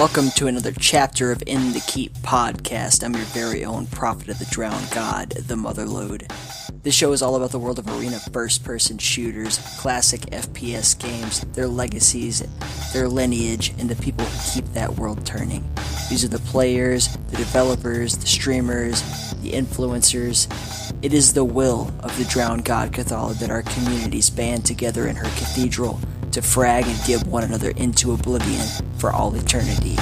Welcome to another chapter of In the Keep podcast. I'm your very own prophet of the drowned god, the Motherlode. This show is all about the world of arena first-person shooters, classic FPS games, their legacies, their lineage, and the people who keep that world turning. These are the players, the developers, the streamers, the influencers. It is the will of the drowned god Cthulhu that our communities band together in her cathedral to frag and give one another into oblivion for all eternity.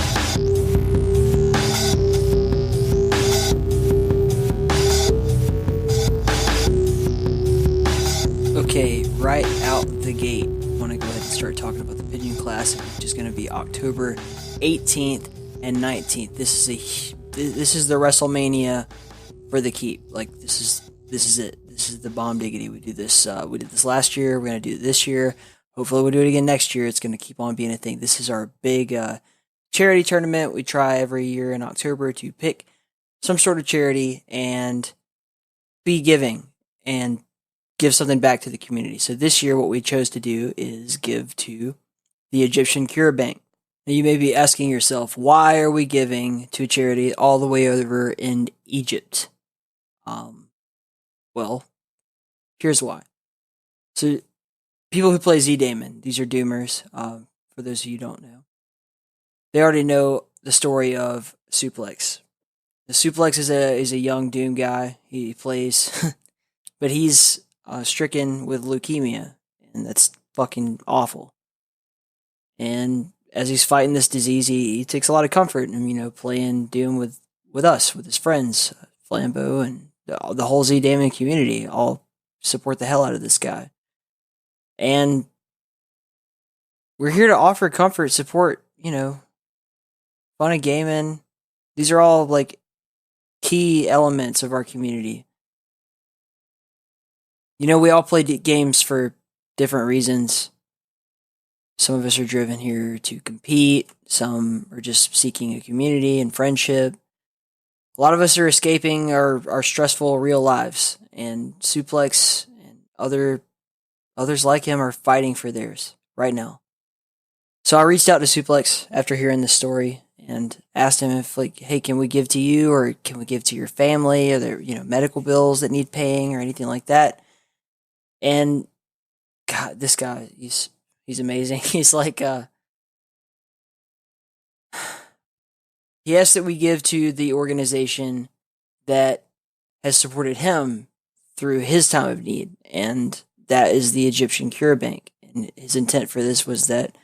Okay, right out the gate, I want to go ahead and start talking about the Pigeon Classic, which is going to be October 18th and 19th. This is the WrestleMania for the keep. Like, this is it. This is the bomb diggity. We did this last year. We're going to do it this year. Hopefully we'll do it again next year. It's going to keep on being a thing. This is our big charity tournament. We try every year in October to pick some sort of charity and be giving and give something back to the community. So this year what we chose to do is give to the Egyptian Cure Bank. Now you may be asking yourself, why are we giving to a charity all the way over in Egypt? Well, here's why. So people who play Z-Daemon, these are Doomers, for those of you who don't know. They already know the story of Suplex. The Suplex is a young Doom guy. He plays, but he's stricken with leukemia, and that's fucking awful. And as he's fighting this disease, he takes a lot of comfort in, playing Doom with us, with his friends, Flambeau, and the whole Z-Daemon community all support the hell out of this guy. And we're here to offer comfort, support, fun and gaming. These are all like key elements of our community. We all play games for different reasons. Some of us are driven here to compete. Some are just seeking a community and friendship. A lot of us are escaping our stressful real lives. And Suplex and others like him are fighting for theirs right now. So I reached out to Suplex after hearing this story and asked him if, hey, can we give to you, or can we give to your family? Are there, medical bills that need paying or anything like that? And God, this guy, he's amazing. He's like, he asked that we give to the organization that has supported him through his time of need, and that is the Egyptian Cure Bank. And his intent for this was that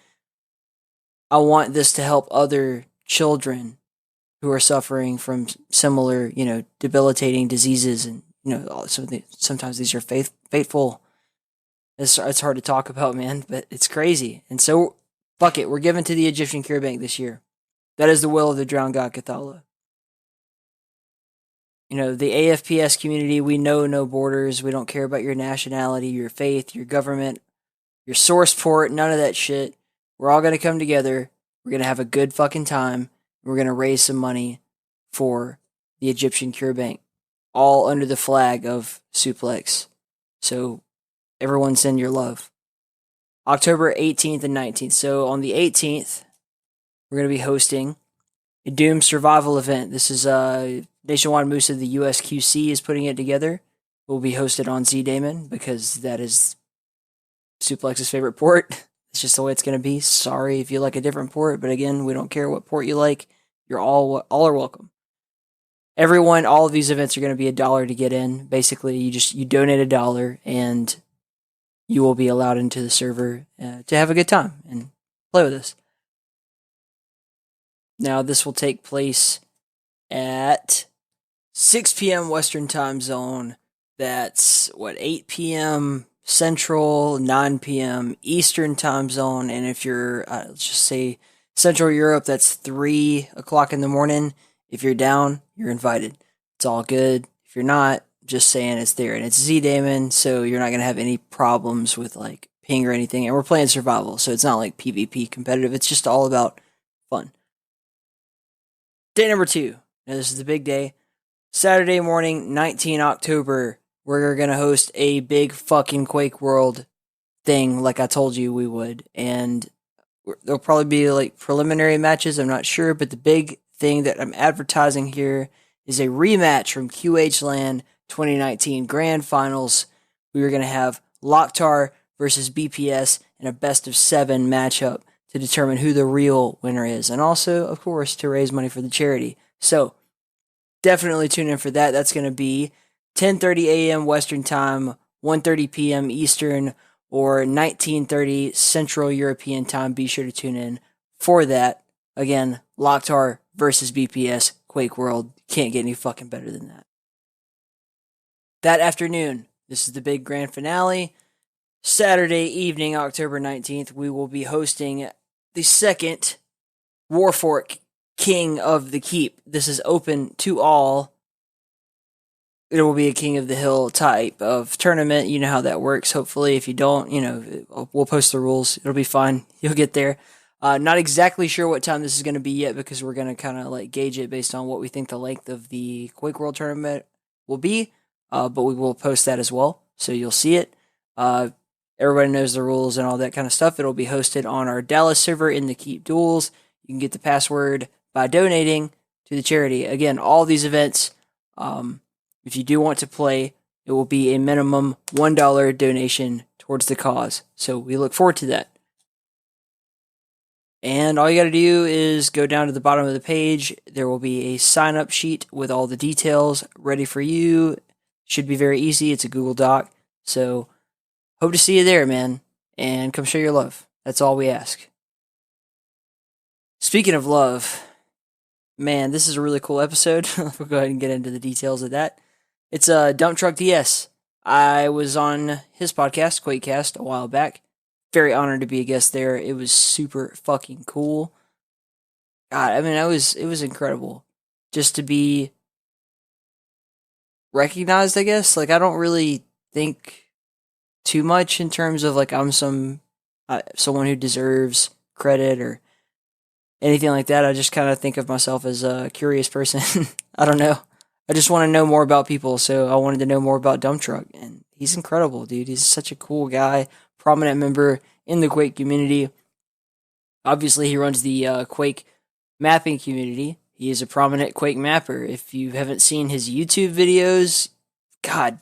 I want this to help other children who are suffering from similar, debilitating diseases. And, sometimes these are fateful. It's hard to talk about, man, but it's crazy. And so, fuck it. We're giving to the Egyptian Cure Bank this year. That is the will of the drowned god Cthulhu. The AFPS community, we know no borders. We don't care about your nationality, your faith, your government, your source port, none of that shit. We're all going to come together. We're going to have a good fucking time. We're going to raise some money for the Egyptian Cure Bank, all under the flag of Suplex. So everyone send your love. October 18th and 19th. So on the 18th, we're going to be hosting a Doom survival event. This is Nationwide Moose of the USQC is putting it together. It will be hosted on Z-Daemon because that is Suplex's favorite port. It's just the way it's going to be. Sorry if you like a different port, but again, we don't care what port you like. You're all are welcome. Everyone, all of these events are going to be $1 to get in. Basically, you donate $1 and you will be allowed into the server to have a good time and play with us. Now, this will take place at 6 p.m. Western Time Zone. That's, 8 p.m. Central, 9 p.m. Eastern Time Zone. And if you're, let's just say, Central Europe, that's 3 o'clock in the morning. If you're down, you're invited. It's all good. If you're not, just saying it's there. And it's Z-Daemon, so you're not going to have any problems with, ping or anything. And we're playing survival, so it's not like PvP competitive. It's just all about fun. Day number 2. Now, this is the big day. Saturday morning, 19 October, we're going to host a big fucking Quake World thing like I told you we would. And There'll probably be like preliminary matches. I'm not sure, but the big thing that I'm advertising here is a rematch from QH Land 2019 Grand Finals. We are going to have LocKtar versus BPS in a best of 7 matchup to determine who the real winner is, and also, of course, to raise money for the charity. So definitely tune in for that. That's going to be 10:30 a.m. Western Time, 1:30 p.m. Eastern, or 19:30 Central European Time. Be sure to tune in for that. Again, LocKtar versus BPS, Quake World. Can't get any fucking better than that. That afternoon, this is the big grand finale. Saturday evening, October 19th, we will be hosting the second Warfork King of the Keep. This is open to all. It will be a King of the Hill type of tournament. You know how that works. Hopefully, if you don't, we'll post the rules. It'll be fine. You'll get there. Not exactly sure what time this is going to be yet, because we're going to kind of like gauge it based on what we think the length of the Quake World tournament will be. But we will post that as well, so you'll see it. Everybody knows the rules and all that kind of stuff. It'll be hosted on our Dallas server in the Keep Duels. You can get the password by donating to the charity. Again, all these events, if you do want to play, it will be a minimum $1 donation towards the cause. So we look forward to that. And all you got to do is go down to the bottom of the page. There will be a sign-up sheet with all the details ready for you. Should be very easy. It's a Google Doc. So hope to see you there, man. And come show your love. That's all we ask. Speaking of love, man, this is a really cool episode. We'll go ahead and get into the details of that. It's Dumptruck DS. I was on his podcast, Quakecast, a while back. Very honored to be a guest there. It was super fucking cool. God, I mean, it was incredible. Just to be recognized, I guess. Like, I don't really think too much in terms of like I'm someone who deserves credit or anything like that. I just kind of think of myself as a curious person. I don't know. I just want to know more about people, so I wanted to know more about Dumptruck, and he's incredible, dude. He's such a cool guy, prominent member in the Quake community. Obviously, he runs the Quake mapping community. He is a prominent Quake mapper. If you haven't seen his YouTube videos, God,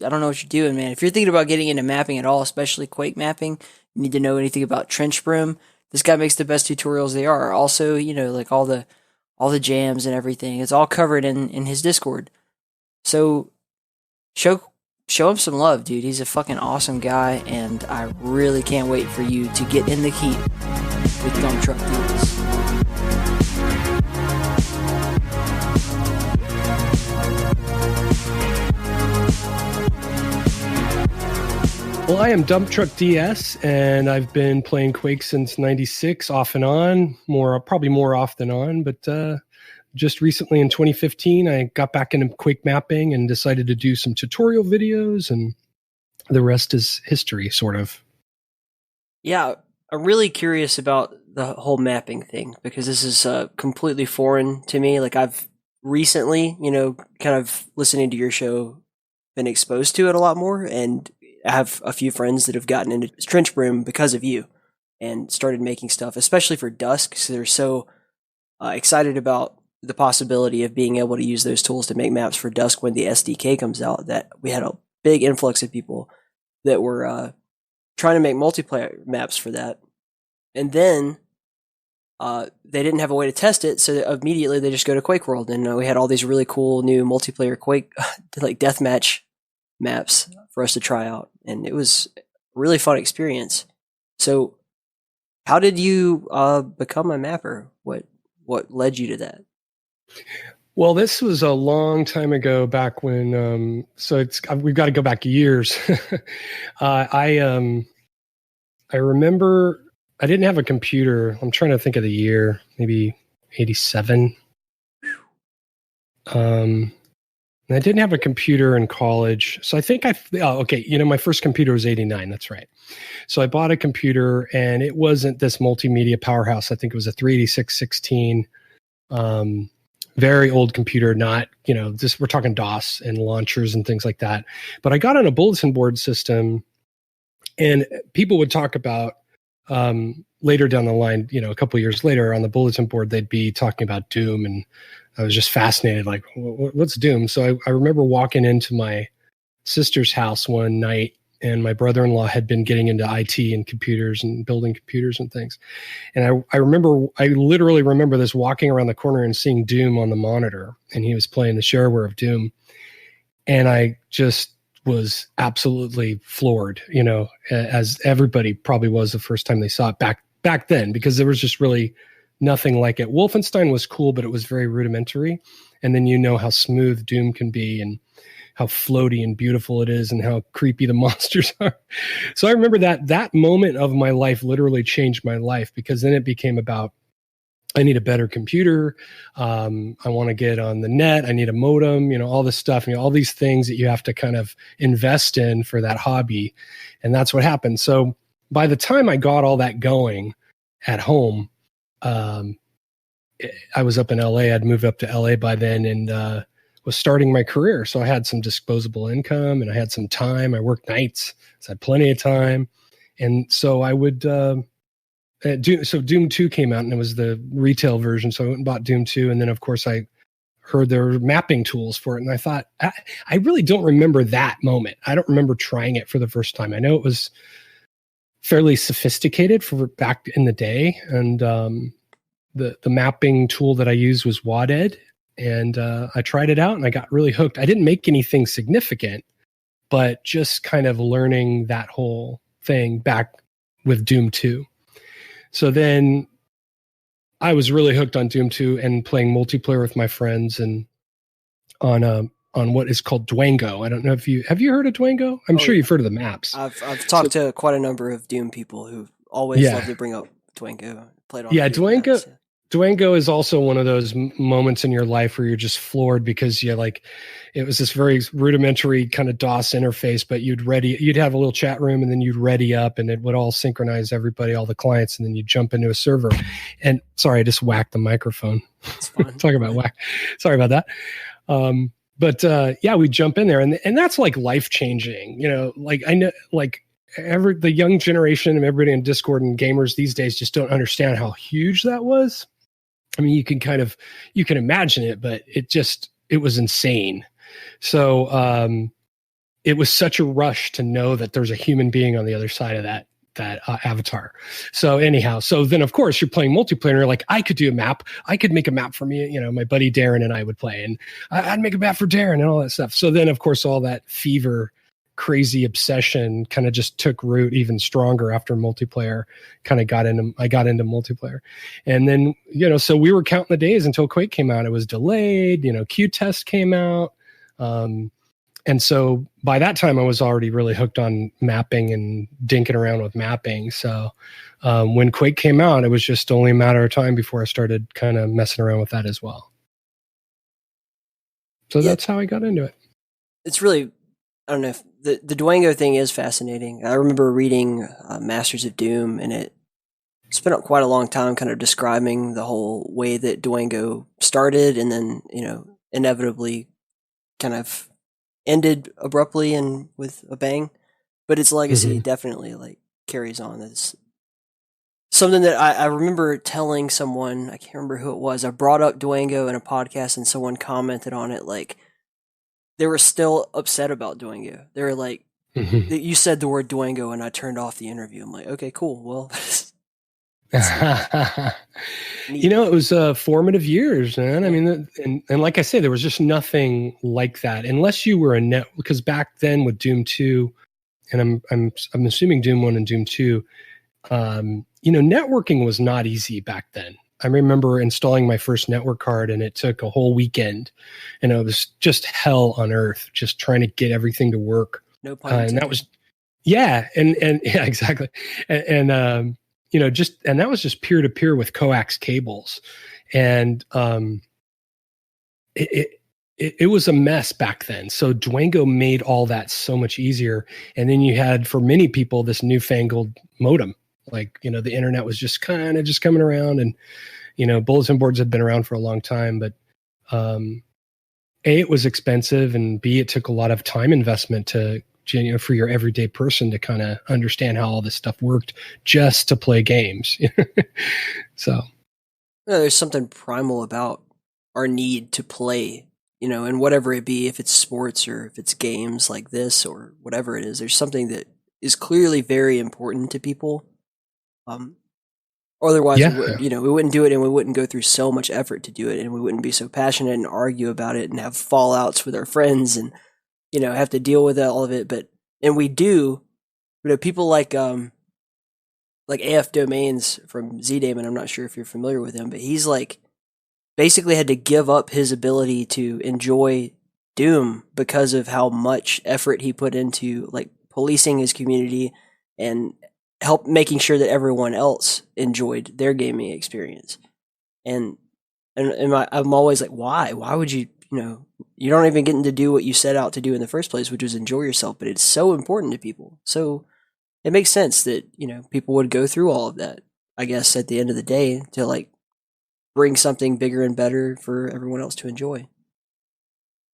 I don't know what you're doing, man. If you're thinking about getting into mapping at all, especially Quake mapping, you need to know anything about trench brim. This guy makes the best tutorials they are. Also, like all the jams and everything. It's all covered in his Discord. So show him some love, dude. He's a fucking awesome guy, and I really can't wait for you to get in the Keep with Dumptruck Deals. Well, I am Dumptruck DS, and I've been playing Quake since '96, off and on, probably more off than on, but just recently in 2015, I got back into Quake mapping and decided to do some tutorial videos, and the rest is history, sort of. Yeah, I'm really curious about the whole mapping thing, because this is completely foreign to me. Like, I've recently, kind of listening to your show, been exposed to it a lot more, and I have a few friends that have gotten into trench brim because of you and started making stuff, especially for Dusk. So they're so excited about the possibility of being able to use those tools to make maps for Dusk when the SDK comes out, that we had a big influx of people that were trying to make multiplayer maps for that. And then they didn't have a way to test it, so immediately they just go to Quake World. And we had all these really cool new multiplayer Quake like deathmatch maps for us to try out, and it was a really fun experience. So how did you become a mapper? What led you to that? Well, this was a long time ago, back when we've got to go back years. I remember I didn't have a computer. I'm trying to think of the year, maybe 87. And I didn't have a computer in college. So I think my first computer was 89. That's right. So I bought a computer, and it wasn't this multimedia powerhouse. I think it was a 386-16, very old computer, not, just we're talking DOS and launchers and things like that. But I got on a bulletin board system, and people would talk about later down the line, a couple years later on the bulletin board, they'd be talking about Doom, and I was just fascinated, like, what's Doom? So I remember walking into my sister's house one night, and my brother-in-law had been getting into IT and computers and building computers and things. And I literally remember this, walking around the corner and seeing Doom on the monitor, and he was playing the shareware of Doom. And I just was absolutely floored, as everybody probably was the first time they saw it back then, because there was just really nothing like it. Wolfenstein was cool, but it was very rudimentary. And then how smooth Doom can be, and how floaty and beautiful it is, and how creepy the monsters are. So I remember that moment of my life literally changed my life, because then it became about, I need a better computer. I want to get on the net. I need a modem, all this stuff, all these things that you have to kind of invest in for that hobby. And that's what happened. So by the time I got all that going at home, I was up in LA. I'd moved up to LA by then, and was starting my career. So I had some disposable income, and I had some time. I worked nights, so I had plenty of time. And so I would, Doom 2 came out, and it was the retail version. So I went and bought Doom 2. And then of course I heard there were mapping tools for it. And I thought, I really don't remember that moment. I don't remember trying it for the first time. I know it was fairly sophisticated for back in the day. And the mapping tool that I used was Quaddicted. And I tried it out, and I got really hooked. I didn't make anything significant, but just kind of learning that whole thing back with Doom 2. So then I was really hooked on Doom 2 and playing multiplayer with my friends, and on what is called DWANGO. I don't know if have you heard of DWANGO? I'm sure you've heard of the maps. I've talked to quite a number of Doom people who always love to bring up DWANGO. Played on DWANGO. Maps, yeah. DWANGO is also one of those moments in your life where you're just floored, because it was this very rudimentary kind of DOS interface, but you'd have a little chat room, and then you'd ready up, and it would all synchronize everybody, all the clients, and then you jump into a server. And sorry, I just whacked the microphone. Talk about whack. Sorry about that. But we jump in there, and that's like life changing. I know, the young generation and everybody in Discord and gamers these days just don't understand how huge that was. I mean, you can imagine it, but it was insane. So it was such a rush to know that there's a human being on the other side of that avatar. So anyhow, then of course you're playing multiplayer, and you're like, I could do a map. I could make a map for me. My buddy Darren and I would play, and I'd make a map for Darren and all that stuff. So then of course all that fever, crazy obsession kind of just took root even stronger after multiplayer I got into multiplayer. And then, so we were counting the days until Quake came out. It was delayed, Q-Test came out. And so by that time I was already really hooked on mapping and dinking around with mapping. So when Quake came out, it was just only a matter of time before I started kind of messing around with that as well. So that's how I got into it. It's really, I don't know if the DWANGO thing is fascinating. I remember reading Masters of Doom, and it spent quite a long time kind of describing the whole way that DWANGO started, and then, inevitably kind of ended abruptly and with a bang. But its legacy definitely carries on. It's something that I remember telling someone, I can't remember who it was. I brought up DWANGO in a podcast, and someone commented on it they were still upset about DWANGO. They were like, you said the word DWANGO, and I turned off the interview. I'm like, okay, cool. Well, it was formative years, man. I mean, and like I say, there was just nothing like that, unless you were because back then with Doom 2, and I'm assuming Doom 1 and Doom 2, networking was not easy back then. I remember installing my first network card, and it took a whole weekend, and it was just hell on earth, just trying to get everything to work. No pun intended. And that was, and yeah, exactly. And that was just peer to peer with coax cables. And it was a mess back then. So DWANGO made all that so much easier. And then you had, for many people, this newfangled modem. The internet was just kind of just coming around, and, bulletin boards had been around for a long time, but A, it was expensive, and B, it took a lot of time investment to for your everyday person to kind of understand how all this stuff worked just to play games. So there's something primal about our need to play, and whatever it be, if it's sports or if it's games like this or whatever it is, there's something that is clearly very important to people. Otherwise, we wouldn't do it, and we wouldn't go through so much effort to do it, and we wouldn't be so passionate and argue about it and have fallouts with our friends and, have to deal with all of it. And we do, people like AF Domains from Z-Damon, I'm not sure if you're familiar with him, but he's like basically had to give up his ability to enjoy Doom because of how much effort he put into like policing his community and help making sure that everyone else enjoyed their gaming experience. And I'm always like, why would you, you don't even get to do what you set out to do in the first place, which was enjoy yourself, but it's so important to people. So it makes sense that, people would go through all of that, I guess, at the end of the day to like bring something bigger and better for everyone else to enjoy.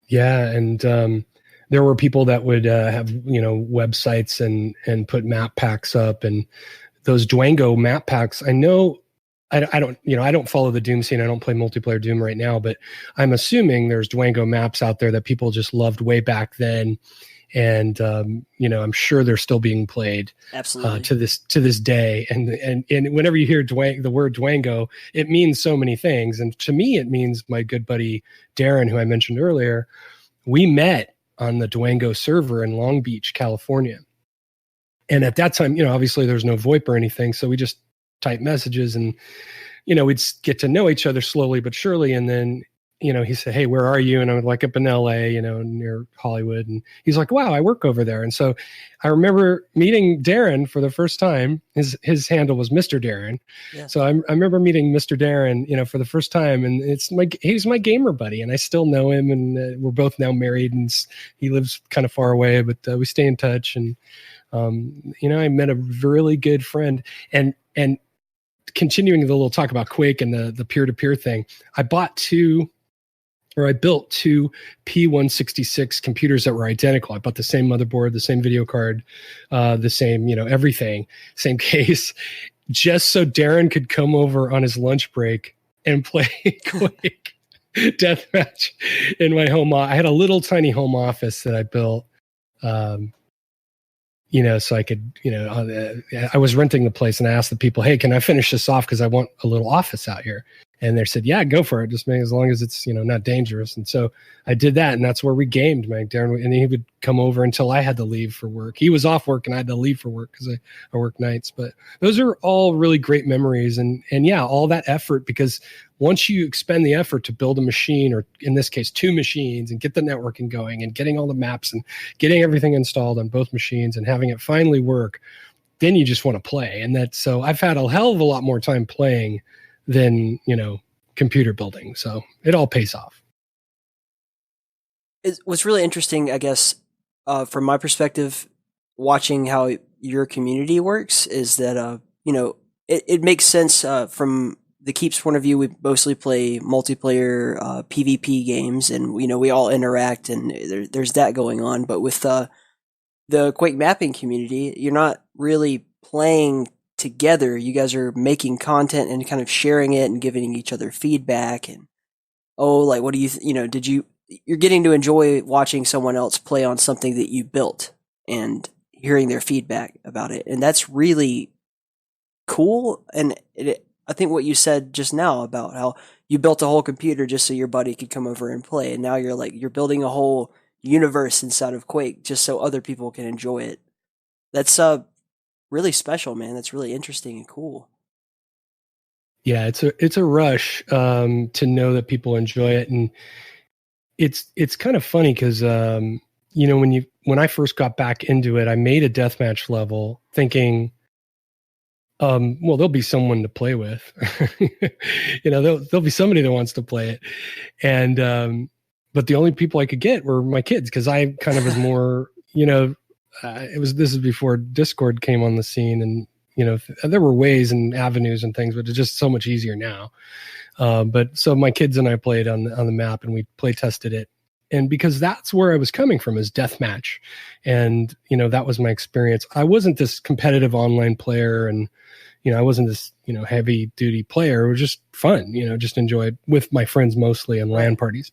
Yeah. And, there were people that would have, websites and put map packs up, and those DWANGO map packs. I know I don't follow the Doom scene. I don't play multiplayer Doom right now, but I'm assuming there's DWANGO maps out there that people just loved way back then. And, I'm sure they're still being played absolutely to this day. And whenever you hear the word DWANGO, it means so many things. And to me, it means my good buddy, Darren, who I mentioned earlier, we met on the DWANGO server in Long Beach, California. And at that time, obviously there's no VoIP or anything. So we just type messages and, we'd get to know each other slowly but surely. And then, he said, "Hey, where are you?" And I'm like, "Up in LA, near Hollywood." And he's like, "Wow, I work over there." And so I remember meeting Darren for the first time. His handle was Mr. Darren. Yeah. So I remember meeting Mr. Darren, for the first time. And he's my gamer buddy, and I still know him. And we're both now married, and he lives kind of far away, but we stay in touch. And, I met a really good friend. And continuing the little talk about Quake and the peer-to-peer thing, I built two P166 computers that were identical. I bought the same motherboard, the same video card, the same, everything, same case, just so Darren could come over on his lunch break and play Quake Deathmatch in my home. I had a little tiny home office that I built, so I could, I was renting the place, and I asked the people, "Hey, can I finish this off? Because I want a little office out here." And they said, "Yeah, go for it. Just as long as it's, not dangerous." And so I did that, and that's where we gamed, man. Darren, and he would come over until I had to leave for work. He was off work, and I had to leave for work because I work nights. But those are all really great memories, and yeah, all that effort, because once you expend the effort to build a machine, or in this case, two machines, and get the networking going, and getting all the maps and getting everything installed on both machines, and having it finally work, then you just want to play. And so I've had a hell of a lot more time playing than, computer building. So it all pays off. What's really interesting, I guess, from my perspective, watching how your community works is that, it makes sense from the Keep's point of view. We mostly play multiplayer PvP games, and, we all interact, and there's that going on. But with the Quake mapping community, you're not really playing together. You guys are making content and kind of sharing it and giving each other feedback. And what do you you're getting to enjoy watching someone else play on something that you built and hearing their feedback about it. And that's really cool. And I think what you said just now about how you built a whole computer just so your buddy could come over and play, and now you're building a whole universe inside of Quake just so other people can enjoy it. That's really special, man. That's really interesting and cool. Yeah, it's a rush to know that people enjoy it, and it's kind of funny because when I first got back into it, I made a deathmatch level thinking, well, there'll be someone to play with, there'll be somebody that wants to play it, and but the only people I could get were my kids, because I kind of was more, this is before Discord came on the scene, and there were ways and avenues and things, but it's just so much easier now. But so my kids and I played on the map, and we play tested it And because that's where I was coming from, is deathmatch. And, that was my experience. I wasn't this competitive online player, and, I wasn't this, heavy duty player. It was just fun, just enjoy with my friends mostly in LAN parties.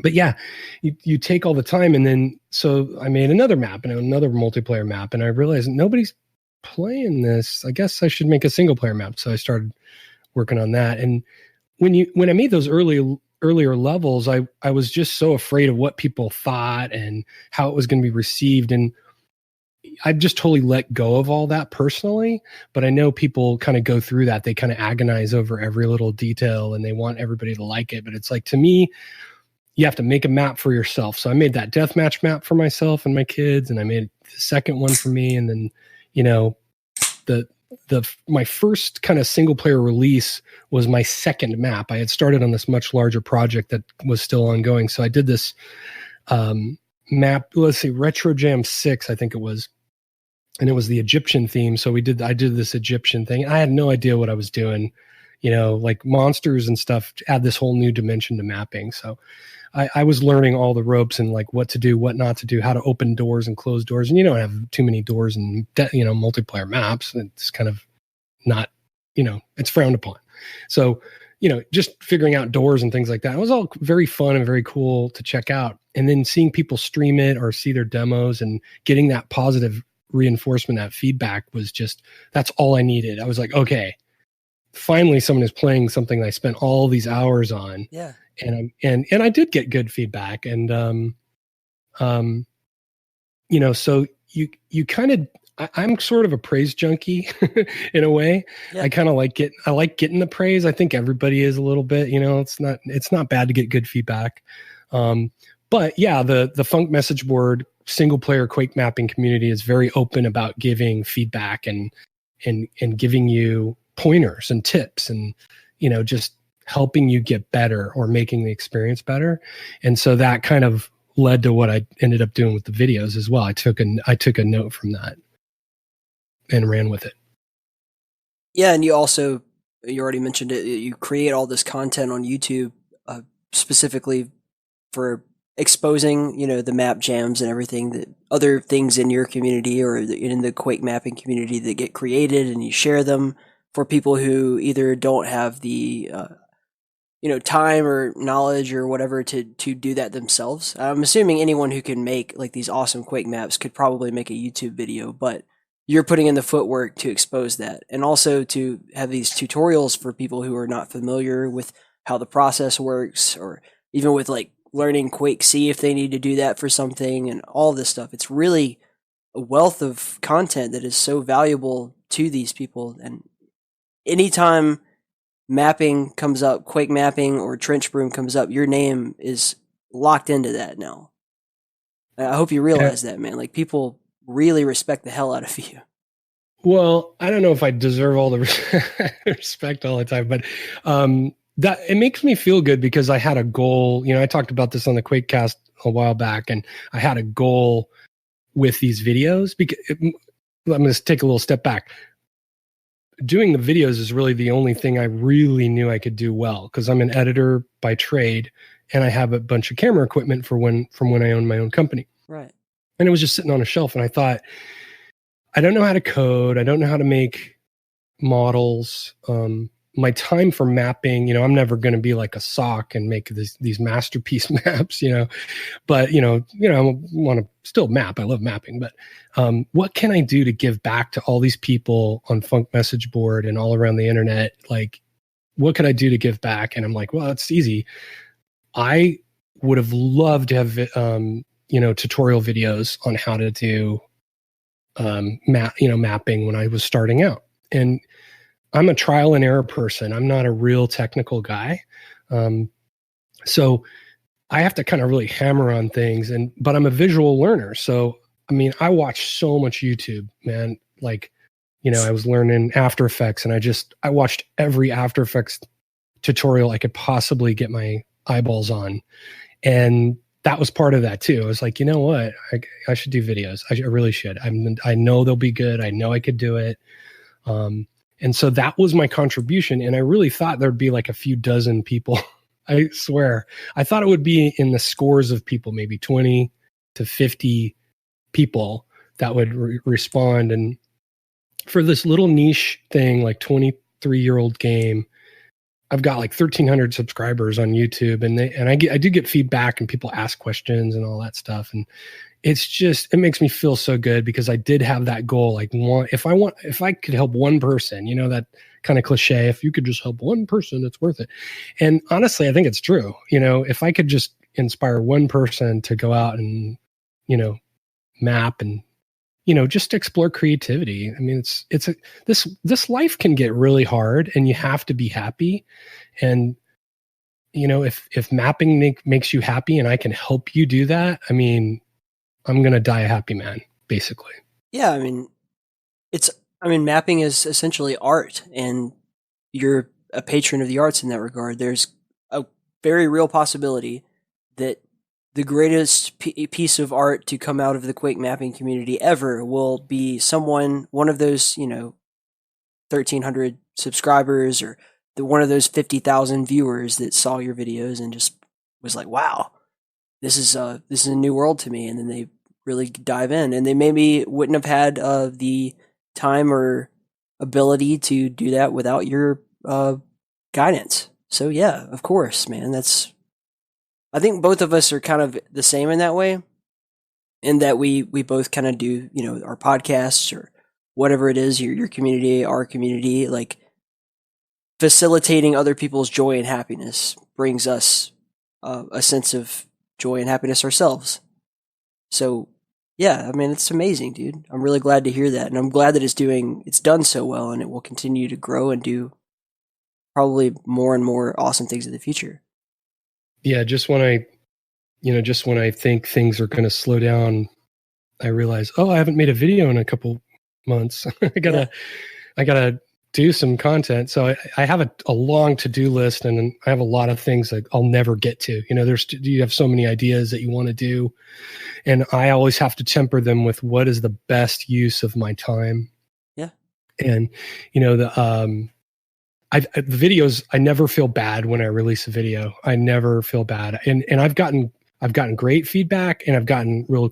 But yeah, you take all the time. And then, so I made another map and another multiplayer map, and I realized nobody's playing this. I guess I should make a single player map. So I started working on that. And when I made those earlier levels, I was just so afraid of what people thought and how it was going to be received. And I just totally let go of all that personally. But I know people kind of go through that. They kind of agonize over every little detail and they want everybody to like it. But it's like, to me, you have to make a map for yourself. So I made that deathmatch map for myself and my kids, and I made the second one for me. And then, my first kind of single player release was my second map. I had started on this much larger project that was still ongoing. So I did this map, let's see, Retro Jam 6, I think it was. And it was the Egyptian theme. So I did this Egyptian thing. I had no idea what I was doing, like monsters and stuff add this whole new dimension to mapping. So I was learning all the ropes and like what to do, what not to do, how to open doors and close doors. And you don't have too many doors in multiplayer maps. It's kind of not, it's frowned upon. So, just figuring out doors and things like that. It was all very fun and very cool to check out. And then seeing people stream it or see their demos and getting that positive reinforcement, that feedback was just, that's all I needed. I was like, okay, finally someone is playing something I spent all these hours on. Yeah. And I did get good feedback. And, so you kind of, I'm sort of a praise junkie in a way. Yeah. I kind of like getting the praise. I think everybody is a little bit, it's not bad to get good feedback. But yeah, the Funk message board single player Quake mapping community is very open about giving feedback and giving you pointers and tips and, just helping you get better or making the experience better. And so that kind of led to what I ended up doing with the videos as well. I took a note from that and ran with it. Yeah. And you already mentioned it. You create all this content on YouTube, specifically for exposing, the map jams and everything, that other things in your community or in the Quake mapping community that get created, and you share them for people who either don't have the, time or knowledge or whatever to do that themselves. I'm assuming anyone who can make like these awesome Quake maps could probably make a YouTube video, but you're putting in the footwork to expose that, and also to have these tutorials for people who are not familiar with how the process works, or even with like learning Quake C if they need to do that for something, and all this stuff. It's really a wealth of content that is so valuable to these people. And anytime mapping comes up, Quake mapping or Trench Broom comes up, your name is locked into that now. I hope you realize that, man. Like, people really respect the hell out of you. Well, I don't know if I deserve all the respect all the time, but that it makes me feel good because I had a goal. I talked about this on the Quakecast a while back, and I had a goal with these videos. I'm going to take a little step back. Doing the videos is really the only thing I really knew I could do well, because I'm an editor by trade, and I have a bunch of camera equipment from when I owned my own company. Right. And it was just sitting on a shelf, and I thought, I don't know how to code. I don't know how to make models. My time for mapping, I'm never going to be like a sock and make these masterpiece maps, but, I want to still map. I love mapping, but what can I do to give back to all these people on Funk message board and all around the internet? Like, what could I do to give back? And I'm like, well, it's easy. I would have loved to have, tutorial videos on how to do mapping when I was starting out. And I'm a trial and error person. I'm not a real technical guy. So I have to kind of really hammer on things, but I'm a visual learner. So, I watch so much YouTube, man. Like, I was learning After Effects, and I watched every After Effects tutorial I could possibly get my eyeballs on. And that was part of that too. I was like, you know what? I should do videos. I really should. I know they'll be good. I know I could do it. And so that was my contribution. And I really thought there'd be like a few dozen people I swear. I thought it would be in the scores of people, maybe 20 to 50 people that would respond. And for this little niche thing, like 23-year-old game, I've got like 1,300 subscribers on YouTube, and I do get feedback, and people ask questions and all that stuff. And it makes me feel so good, because I did have that goal. Like, if I could help one person, that kind of cliche, if you could just help one person, it's worth it. And honestly, I think it's true. If I could just inspire one person to go out and, map and, just explore creativity. I mean, this life can get really hard, and you have to be happy. And, if mapping makes you happy and I can help you do that, I mean, I'm going to die a happy man, basically. Yeah. I mean, mapping is essentially art, and you're a patron of the arts in that regard. There's a very real possibility that the greatest piece of art to come out of the Quake mapping community ever will be one of those, 1,300 subscribers, or one of those 50,000 viewers that saw your videos and just was like, wow, this is a new world to me. And then they really dive in, and they maybe wouldn't have had the time or ability to do that without your guidance. So yeah, of course, man. I think both of us are kind of the same in that way, in that we both kind of do, our podcasts or whatever it is, your community, our community, like facilitating other people's joy and happiness brings us a sense of joy and happiness ourselves. So yeah, I mean, it's amazing, dude. I'm really glad to hear that. And I'm glad that it's done so well, and it will continue to grow and do probably more and more awesome things in the future. Yeah, just when I think things are going to slow down, I realize, I haven't made a video in a couple months. I gotta do some content. So I have a long to-do list, and I have a lot of things that I'll never get to. You have so many ideas that you want to do, and I always have to temper them with what is the best use of my time. Yeah. And the videos, I never feel bad when I release a video. I never feel bad. And I've gotten great feedback, and I've gotten real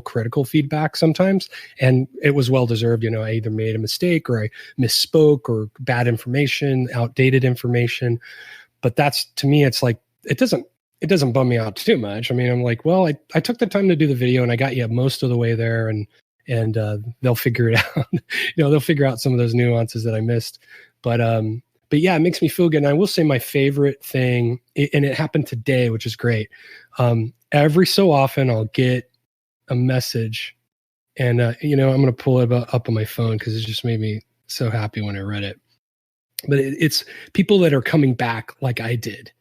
critical feedback sometimes. And it was well-deserved. I either made a mistake, or I misspoke, or bad information, outdated information. But to me, it's like, it doesn't bum me out too much. I mean, I'm like, well, I took the time to do the video, and I got you most of the way there, and they'll figure it out. They'll figure out some of those nuances that I missed. But yeah, it makes me feel good. And I will say my favorite thing, and it happened today, which is great. Every so often I'll get a message, and I'm going to pull it up on my phone, because it just made me so happy when I read it. But it's people that are coming back like I did.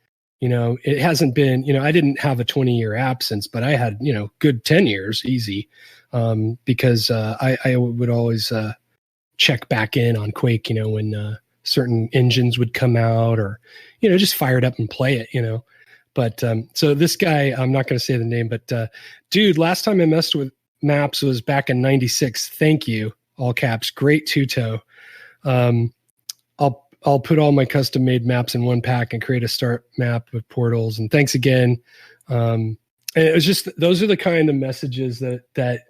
It hasn't been, I didn't have a 20-year absence, but I had, good 10 years easy, because I would always check back in on Quake, when certain engines would come out, or, just fire it up and play it, But so this guy, I'm not going to say the name, but dude, last time I messed with maps was back in '96. Thank you, all caps. Great tuto. I'll put all my custom made maps in one pack and create a start map with portals. And thanks again. And it was just, those are the kind of messages that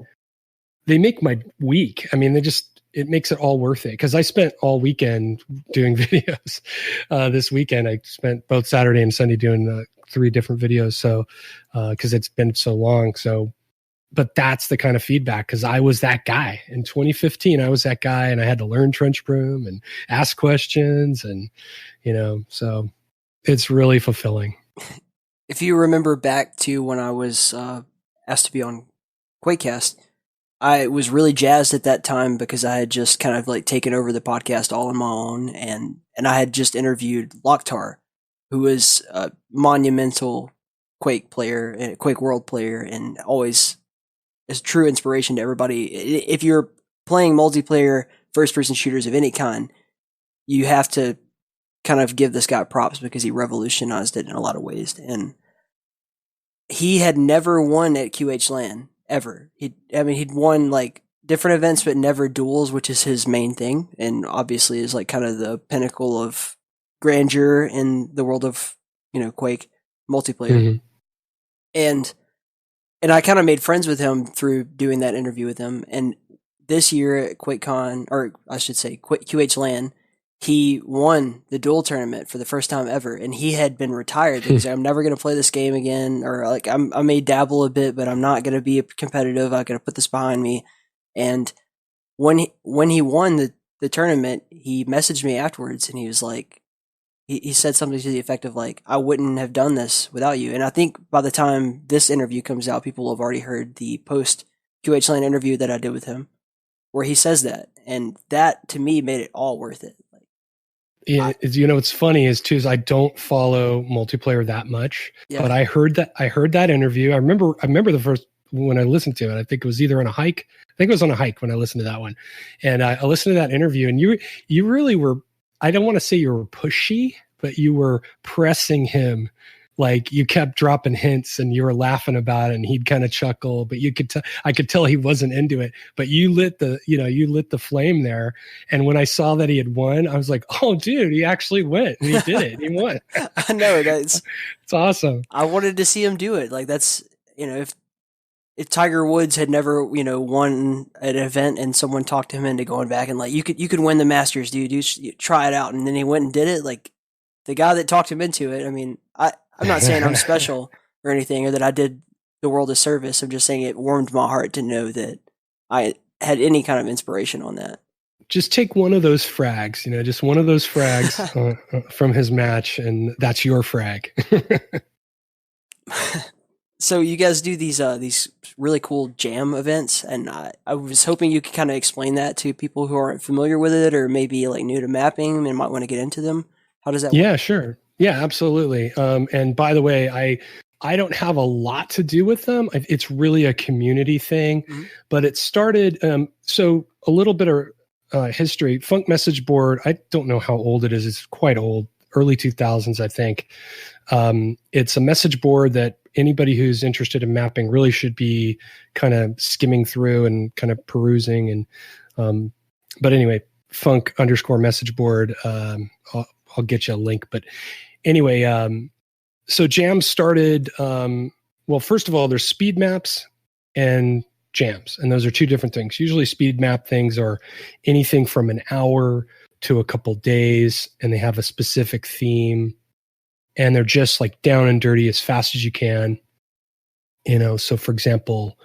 they make my week. I mean, it makes it all worth it. Cause I spent all weekend doing videos. This weekend, I spent both Saturday and Sunday doing 3 different videos. So, cause it's been so long. So, but that's the kind of feedback, because I was that guy in 2015. I was that guy, and I had to learn Trench Broom and ask questions, and so it's really fulfilling. If you remember back to when I was asked to be on Quakecast, I was really jazzed at that time, because I had just kind of like taken over the podcast all on my own, and I had just interviewed LocKtar, who was a monumental Quake player, Quake World player, and always is true inspiration to everybody. If you're playing multiplayer first-person shooters of any kind, you have to kind of give this guy props, because he revolutionized it in a lot of ways. And he had never won at QH LAN ever. He'd won like different events, but never duels, which is his main thing, and obviously is like kind of the pinnacle of grandeur in the world of Quake multiplayer. And I kind of made friends with him through doing that interview with him. And this year at QuakeCon, or I should say QH LAN, he won the duel tournament for the first time ever. And he had been retired because I'm never going to play this game again, or like I may dabble a bit, but I'm not going to be competitive. I got to put this behind me. And when he won the tournament, he messaged me afterwards, and he was like, he said something to the effect of like, I wouldn't have done this without you. And I think by the time this interview comes out, people have already heard the post QH LAN interview that I did with him, where he says that, and that to me made it all worth it. Yeah, what's funny is I don't follow multiplayer that much, but I heard that interview. I remember the first when I listened to it. I think it was either on a hike. I think it was on a hike when I listened to that one, and I listened to that interview. And you really were. I don't want to say you were pushy, but you were pressing him. Like you kept dropping hints and you were laughing about it, and he'd kind of chuckle, but I could tell he wasn't into it, but you lit the flame there. And when I saw that he had won, I was like, oh dude, he actually went and he did it. He won. I know it's awesome. I wanted to see him do it. Like that's, if Tiger Woods had never, won an event and someone talked him into going back and like, you could win the Masters, dude, you try it out. And then he went and did it. Like the guy that talked him into it. I mean, I'm not saying I'm special or anything, or that I did the world a service. I'm just saying it warmed my heart to know that I had any kind of inspiration on that. Just take one of those frags, just one of those frags from his match, and that's your frag. So you guys do these really cool jam events, and I was hoping you could kind of explain that to people who aren't familiar with it, or maybe like new to mapping and might want to get into them. How does that work? Yeah, sure. Yeah, absolutely. And by the way, I don't have a lot to do with them. It's really a community thing, but it started. So a little bit of history. Funk Message Board. I don't know how old it is. It's quite old. Early 2000s, I think. It's a message board that anybody who's interested in mapping really should be kind of skimming through and kind of perusing. And but anyway, Funk_message board. I'll get you a link. But anyway, so jams started, well, first of all, there's speed maps and jams, and those are two different things. Usually speed map things are anything from an hour to a couple days, and they have a specific theme, and they're just like down and dirty as fast as you can. So for example,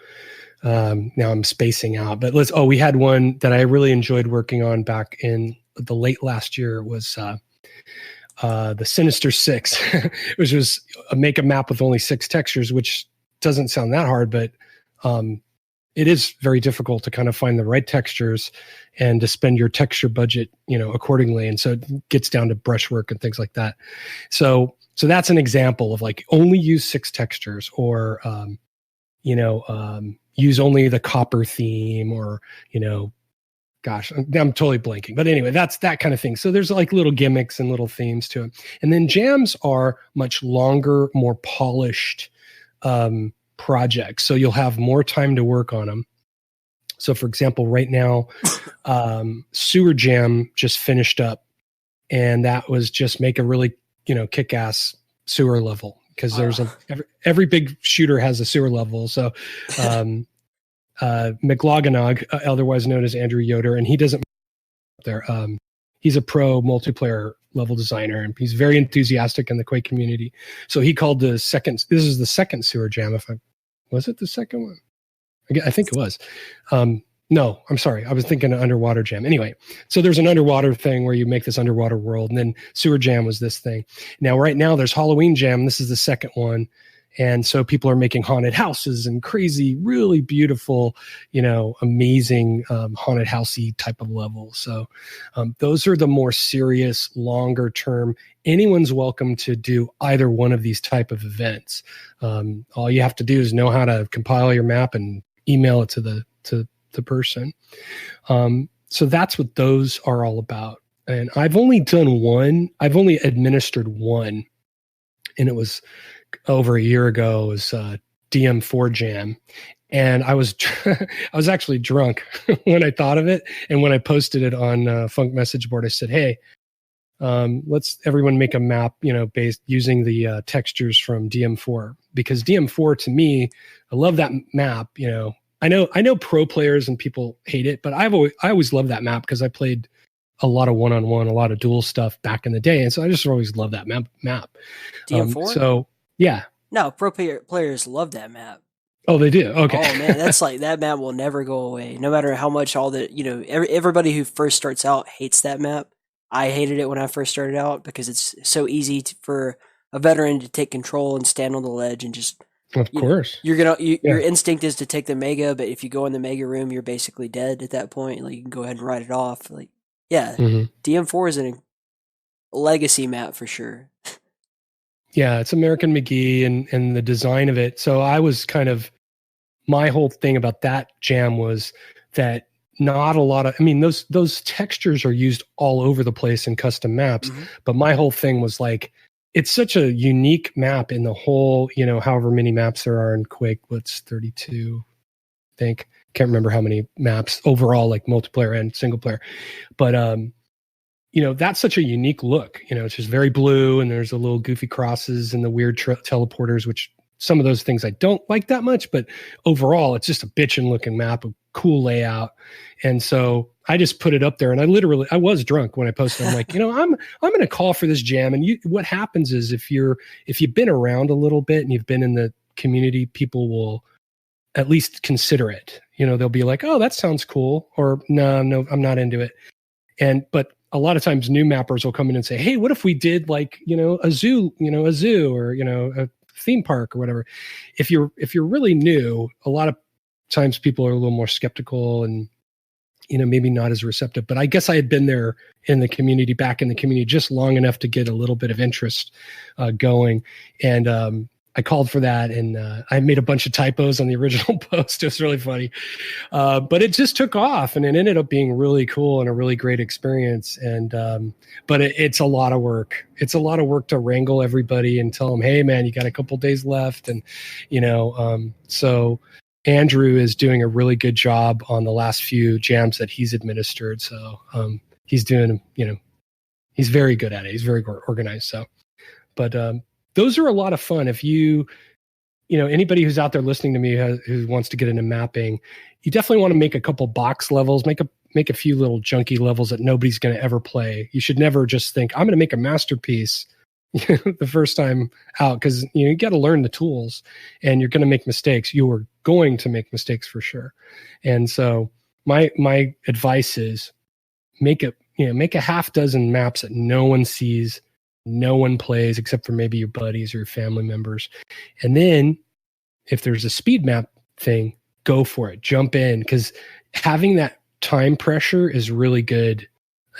now I'm spacing out, but we had one that I really enjoyed working on back in the late last year was, the Sinister Six, which was make a map with only 6 textures, which doesn't sound that hard, but it is very difficult to kind of find the right textures and to spend your texture budget, accordingly. And so it gets down to brushwork and things like that. So that's an example of like only use 6 textures, or use only the copper theme, or gosh, I'm totally blanking. But anyway, that's that kind of thing. So there's like little gimmicks and little themes to it. And then jams are much longer, more polished projects. So you'll have more time to work on them. So for example, right now, Sewer Jam just finished up. And that was just make a really, kick-ass sewer level. Because there's every big shooter has a sewer level. So McLoganog, otherwise known as Andrew Yoder, and he doesn't there. He's a pro multiplayer level designer, and he's very enthusiastic in the Quake community. So he called this is the second sewer jam. Was it the second one? I think it was. No, I'm sorry. I was thinking an underwater jam. Anyway, so there's an underwater thing where you make this underwater world, and then sewer jam was this thing. Right now there's Halloween jam. This is the second one. And so people are making haunted houses and crazy, really beautiful, amazing haunted housey type of levels. So those are the more serious, longer term. Anyone's welcome to do either one of these type of events. All you have to do is know how to compile your map and email it to the person. So that's what those are all about. And I've only done one. I've only administered one, and it was over a year ago. It was DM4 Jam, and I was actually drunk when I thought of it, and when I posted it on Funk Message Board, I said, "Hey, let's everyone make a map, based using the textures from DM4, because DM4 to me, I love that map. I know pro players and people hate it, but I always loved that map because I played a lot of one-on-one, a lot of duel stuff back in the day, and so I just always loved that map. DM4. So yeah, no, pro players love that map. Oh, they do. Okay. Oh man, that's like that map will never go away, no matter how much all the everybody who first starts out hates that map. I hated it when I first started out because it's so easy for a veteran to take control and stand on the ledge and just. Of course, your instinct is to take the mega, but if you go in the mega room, you're basically dead at that point. Like you can go ahead and write it off. Like DM4 is a legacy map for sure. Yeah, it's American McGee and the design of it. So I was my whole thing about that jam was that not a lot of, those textures are used all over the place in custom maps, but my whole thing was like, it's such a unique map in the whole, however many maps there are in Quake. What's 32? I think. Can't remember how many maps overall, like multiplayer and single player. But, that's such a unique look. It's just very blue, and there's the little goofy crosses and the weird teleporters, which some of those things I don't like that much. But overall, it's just a bitchin' looking map, a cool layout. And so I just put it up there, and I was drunk when I posted. I'm like, I'm going to call for this jam. And what happens is if you've been around a little bit and you've been in the community, people will at least consider it. They'll be like, oh, that sounds cool, or no, I'm not into it. But a lot of times new mappers will come in and say, hey, what if we did like, a zoo, or, a theme park or whatever. If you're really new, a lot of times people are a little more skeptical and, maybe not as receptive. But I guess I had been there back in the community just long enough to get a little bit of interest going. And I called for that, and I made a bunch of typos on the original post. It was really funny. But it just took off, and it ended up being really cool and a really great experience. And but it's a lot of work. It's a lot of work to wrangle everybody and tell them, hey, man, you got a couple days left. And, so Andrew is doing a really good job on the last few jams that he's administered. So he's doing, he's very good at it. He's very organized. So, but those are a lot of fun. If anybody who's out there listening to me who wants to get into mapping, you definitely want to make a couple box levels, make a few little junky levels that nobody's going to ever play. You should never just think, I'm going to make a masterpiece the first time out, because you got to learn the tools, and you're going to make mistakes. You are going to make mistakes for sure. And so my advice is make a half dozen maps that no one sees, no one plays except for maybe your buddies or your family members. And then if there's a speed map thing, go for it, jump in, because having that time pressure is really good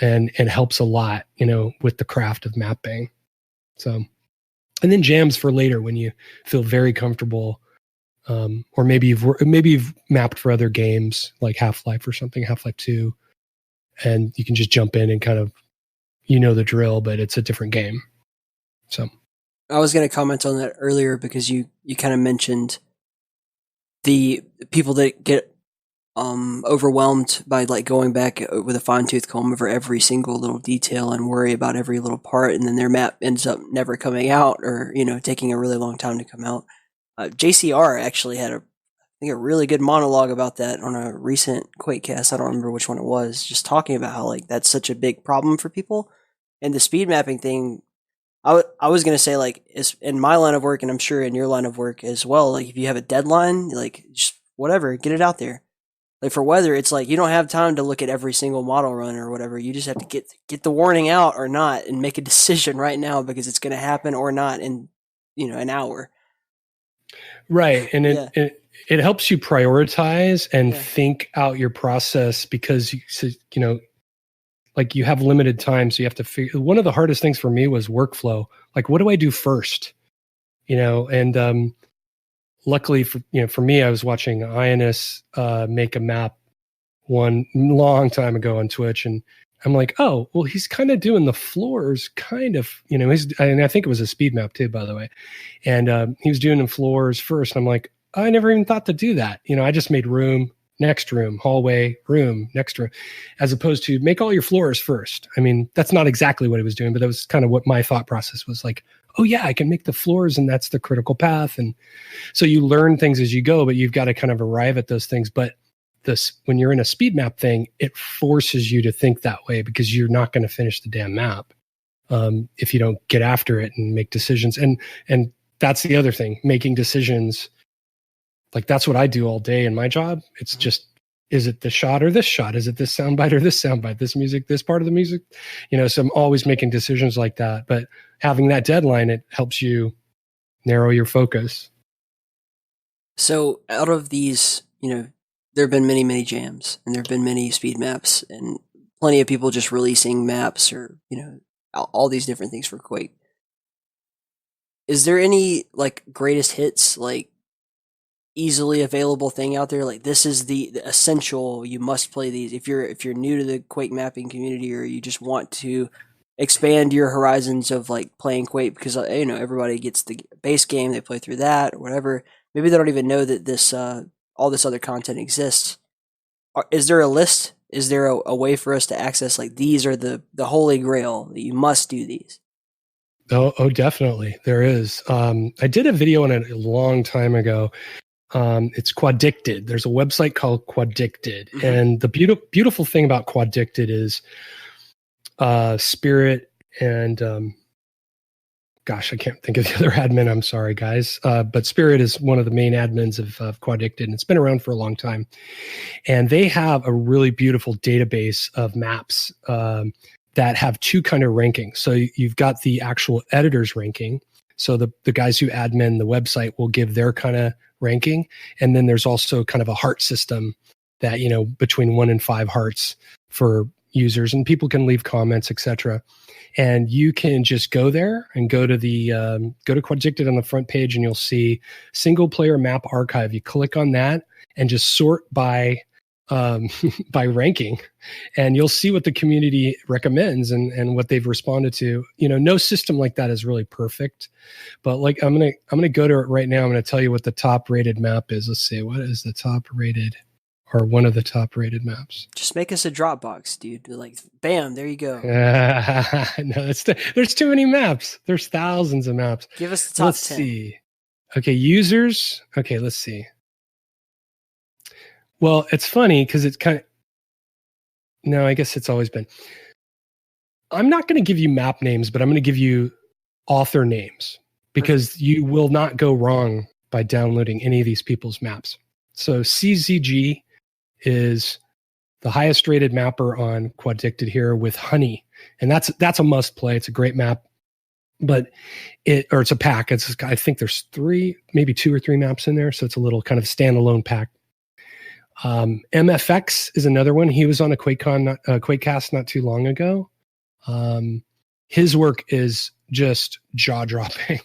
and helps a lot, with the craft of mapping. So, and then jams for later when you feel very comfortable, or maybe you've mapped for other games like Half-Life or something, Half-Life 2, and you can just jump in and kind of, the drill, but it's a different game. So I was going to comment on that earlier because you kind of mentioned the people that get overwhelmed by like going back with a fine-tooth comb over every single little detail and worry about every little part, and then their map ends up never coming out, or taking a really long time to come out. JCR actually had a really good monologue about that on a recent Quakecast. I don't remember which one it was, just talking about how like that's such a big problem for people. And the speed mapping thing, I was going to say, like, is in my line of work, and I'm sure in your line of work as well, like if you have a deadline, like just whatever, get it out there. Like for weather, it's like you don't have time to look at every single model run or whatever. You just have to get the warning out or not, and make a decision right now, because it's going to happen or not in an hour. Right, and it helps you prioritize and think out your process, because like you have limited time, so you have to figure. One of the hardest things for me was workflow. Like, what do I do first? And luckily for me, I was watching Ionis make a map one long time ago on Twitch, and I'm like, oh, well, he's kind of doing the floors, kind of, and I think it was a speed map too, by the way. And he was doing the floors first. And I'm like, I never even thought to do that. I just made room, next room, hallway, room, next room, as opposed to make all your floors first. I mean, that's not exactly what he was doing, but that was kind of what my thought process was like. Oh yeah, I can make the floors and that's the critical path. And so you learn things as you go, but you've got to kind of arrive at those things. But when you're in a speed map thing, it forces you to think that way because you're not going to finish the damn map if you don't get after it and make decisions. And that's the other thing, making decisions. Like that's what I do all day in my job. It's just, is it the shot or this shot? Is it this soundbite or this soundbite? This music, this part of the music? So I'm always making decisions like that. But having that deadline, it helps you narrow your focus. So out of these, there have been many, many jams and there have been many speed maps and plenty of people just releasing maps or, all these different things for Quake. Is there any like greatest hits, like easily available thing out there? Like this is the essential, you must play these. If you're new to the Quake mapping community or you just want to expand your horizons of like playing Quake because, everybody gets the base game, they play through that or whatever. Maybe they don't even know that this, all this other content exists. Is there a list? Is there a way for us to access like these are the holy grail that you must do these? Oh, definitely. There is. I did a video on it a long time ago. It's Quaddicted. There's a website called Quaddicted. Mm-hmm. And the beautiful thing about Quaddicted is Spirit and gosh, I can't think of the other admin. I'm sorry, guys. But Spirit is one of the main admins of Quaddicted, and it's been around for a long time. And they have a really beautiful database of maps that have two kind of rankings. So you've got the actual editor's ranking. So the guys who admin the website will give their kind of ranking. And then there's also kind of a heart system that, between 1 and 5 hearts for users, and people can leave comments, etc. And you can just go there and go to Quaddicted on the front page and you'll see single player map archive. You click on that and just sort by ranking, and you'll see what the community recommends and what they've responded to. No system like that is really perfect, but like I'm gonna go to it right now. I'm gonna tell you what the top rated map is. Let's see, what is the top rated or one of the top rated maps? Just make us a Dropbox, dude. Like, bam, there you go. No, there's too many maps. There's thousands of maps. Give us the top 10. Let's see. Okay, users. Okay, let's see. Well, it's funny because it's no, I guess it's always been. I'm not going to give you map names, but I'm going to give you author names because you will not go wrong by downloading any of these people's maps. So CZG is the highest rated mapper on Quaddicted here with Honey. And that's a must play. It's a great map, but it's a pack. I think there's 3, maybe 2 or 3 maps in there. So it's a little kind of standalone pack. MFX is another one. He was on a Quakecast not too long ago. His work is just jaw-dropping.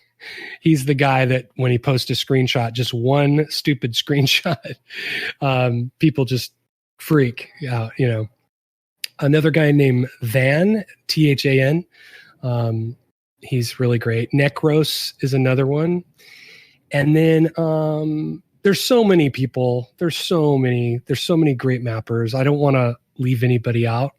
He's the guy that when he posts a screenshot, just one stupid screenshot, people just freak out. Another guy named Van, Than. He's really great. Necros is another one. And then there's so many people. There's so many great mappers. I don't want to leave anybody out.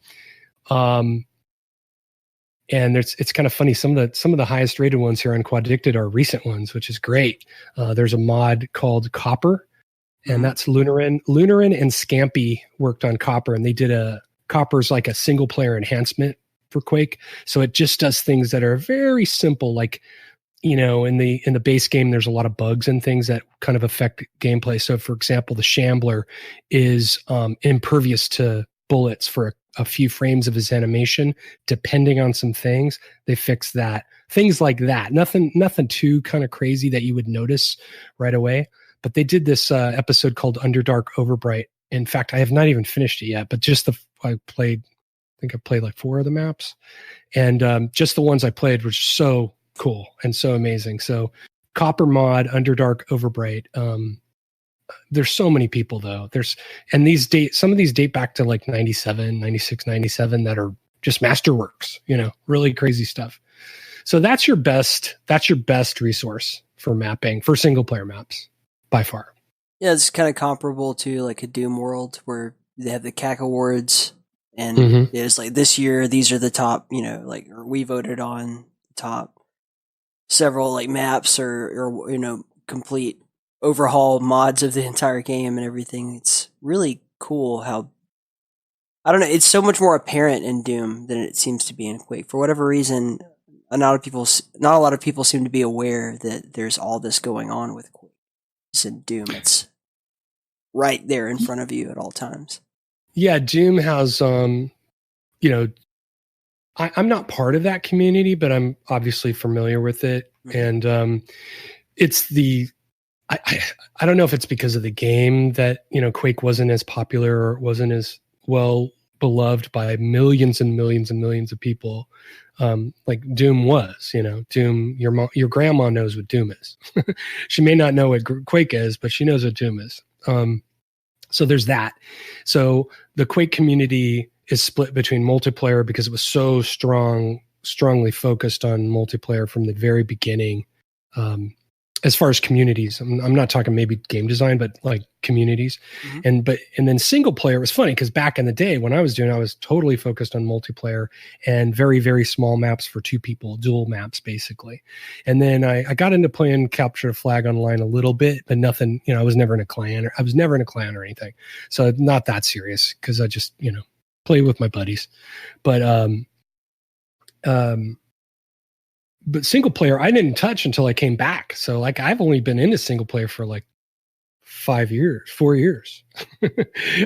And it's kind of funny. Some of the highest rated ones here on Quaddicted are recent ones, which is great. There's a mod called Copper, and that's Lunarin. Lunarin and Scampy worked on Copper, and they did Copper's like a single player enhancement for Quake. So it just does things that are very simple, like in the base game, there's a lot of bugs and things that kind of affect gameplay. So, for example, the Shambler is impervious to bullets for a few frames of his animation, depending on some things. They fix that. Things like that. Nothing too kind of crazy that you would notice right away. But they did this episode called Underdark Overbright. In fact, I have not even finished it yet, but I think I played like 4 of the maps. And just the ones I played were so cool and so amazing. So Copper mod, Underdark Overbright. There's so many people though. Some of these date back to like 97, 96, 97 that are just masterworks, really crazy stuff. So that's your best resource for mapping, for single player maps by far. Yeah, it's kind of comparable to like a Doom World where they have the CAC awards, and Mm-hmm. it's like this year these are the top, like or we voted on top several like maps or complete overhaul mods of the entire game and everything. It's really cool how I don't know. It's so much more apparent in Doom than it seems to be in Quake. For whatever reason, not a lot of people seem to be aware that there's all this going on with Quake. It's in Doom. It's right there in front of you at all times. Yeah, Doom has, you know, I'm not part of that community, but I'm obviously familiar with it. Mm-hmm. And it's I, I don't know if it's because of the game that, Quake wasn't as popular or wasn't as well beloved by millions and millions and millions of people. Like Doom was, Doom, your grandma knows what Doom is. She may not know what Quake is, but she knows what Doom is. So there's that. So the Quake community is split between multiplayer because it was so strongly focused on multiplayer from the very beginning. As far as communities, I'm not talking maybe game design, but like communities. Mm-hmm. And then single player was funny because back in the day when I was totally focused on multiplayer and very, very small maps for two people, dual maps basically. And then I got into playing Capture the Flag online a little bit, but nothing, I was never in a clan or anything. So not that serious because I just, play with my buddies. But single player I didn't touch until I came back. So like I've only been into single player for like 4 years.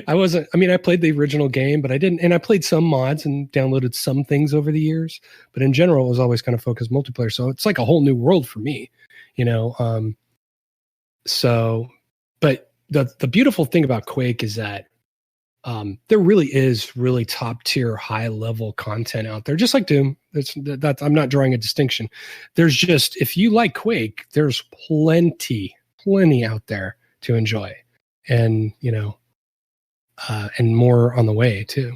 I played the original game, but I didn't, and I played some mods and downloaded some things over the years, but in general it was always kind of focused multiplayer. So it's like a whole new world for me, so, but the beautiful thing about Quake is that there really is really top tier, high level content out there, just like Doom. That's I'm not drawing a distinction. There's just, if you like Quake, there's plenty out there to enjoy, and and more on the way too.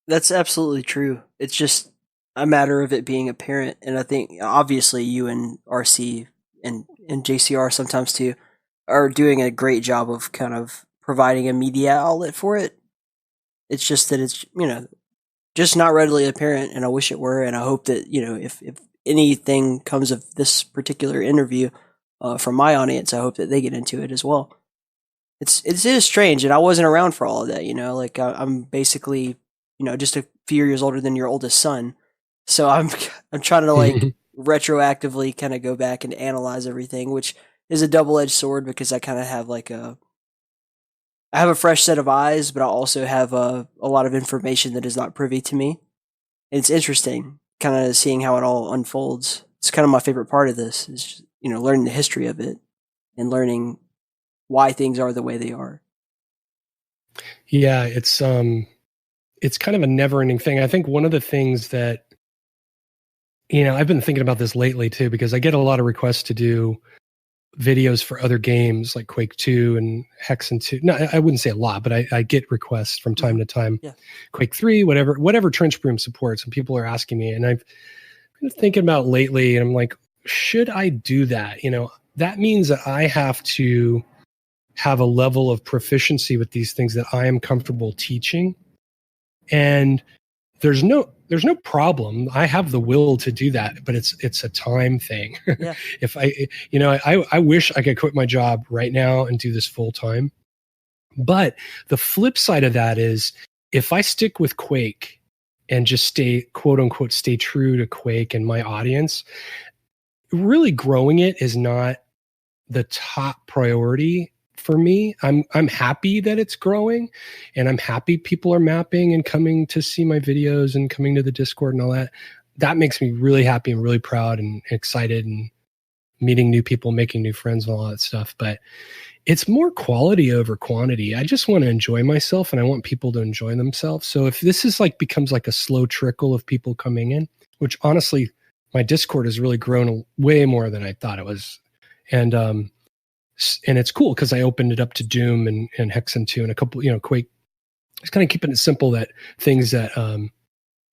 That's absolutely true. It's just a matter of it being apparent, and I think obviously you and RC and JCR sometimes too are doing a great job of kind of providing a media outlet for it. It's just that it's just not readily apparent, and I wish it were. And I hope that if anything comes of this particular interview from my audience, I hope that they get into it as well. It is strange, and I wasn't around for all of that. Like I'm basically just a few years older than your oldest son, so I'm trying to like retroactively kind of go back and analyze everything, which is a double-edged sword because I kind of have I have a fresh set of eyes, but I also have a lot of information that is not privy to me. And it's interesting, kind of seeing how it all unfolds. It's kind of my favorite part of this is learning the history of it and learning why things are the way they are. Yeah, it's kind of a never-ending thing. I think one of the things that I've been thinking about this lately too, because I get a lot of requests to do videos for other games like Quake 2 and Hexen 2. No, I wouldn't say a lot, but I get requests from time to time. Yeah. Quake 3, whatever Trench Broom supports, and people are asking me, and I've been thinking about lately, and I'm like, should I do that? That means that I have to have a level of proficiency with these things that I am comfortable teaching. And there's no problem. I have the will to do that, but it's a time thing. Yeah. If I wish I could quit my job right now and do this full time. But the flip side of that is if I stick with Quake and just stay, quote unquote, stay true to Quake and my audience, really growing it is not the top priority for me. I'm happy that it's growing, and I'm happy people are mapping and coming to see my videos and coming to the Discord and all that. That makes me really happy and really proud and excited, and meeting new people, making new friends and all that stuff. But it's more quality over quantity. I just want to enjoy myself, and I want people to enjoy themselves. So if this is becomes like a slow trickle of people coming in, which honestly, my Discord has really grown way more than I thought it was. And it's cool because I opened it up to Doom and Hexen 2 and a couple, Quake. Just kind of keeping it simple, that things that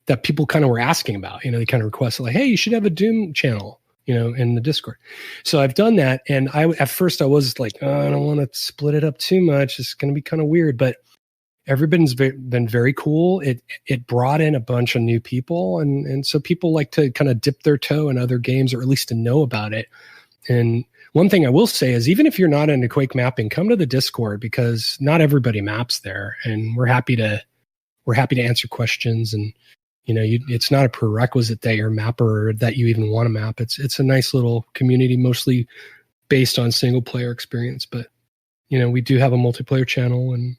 that people kind of were asking about. They kind of requested like, hey, you should have a Doom channel. in the Discord. So I've done that. And at first I was like, oh, I don't want to split it up too much. It's going to be kind of weird, but everybody's been very cool. It brought in a bunch of new people. And so people like to kind of dip their toe in other games, or at least to know about it. And one thing I will say is, even if you're not into Quake mapping, come to the Discord, because not everybody maps there, and we're happy to answer questions. And it's not a prerequisite that you're a mapper or that you even want to map. It's a nice little community, mostly based on single player experience. But we do have a multiplayer channel and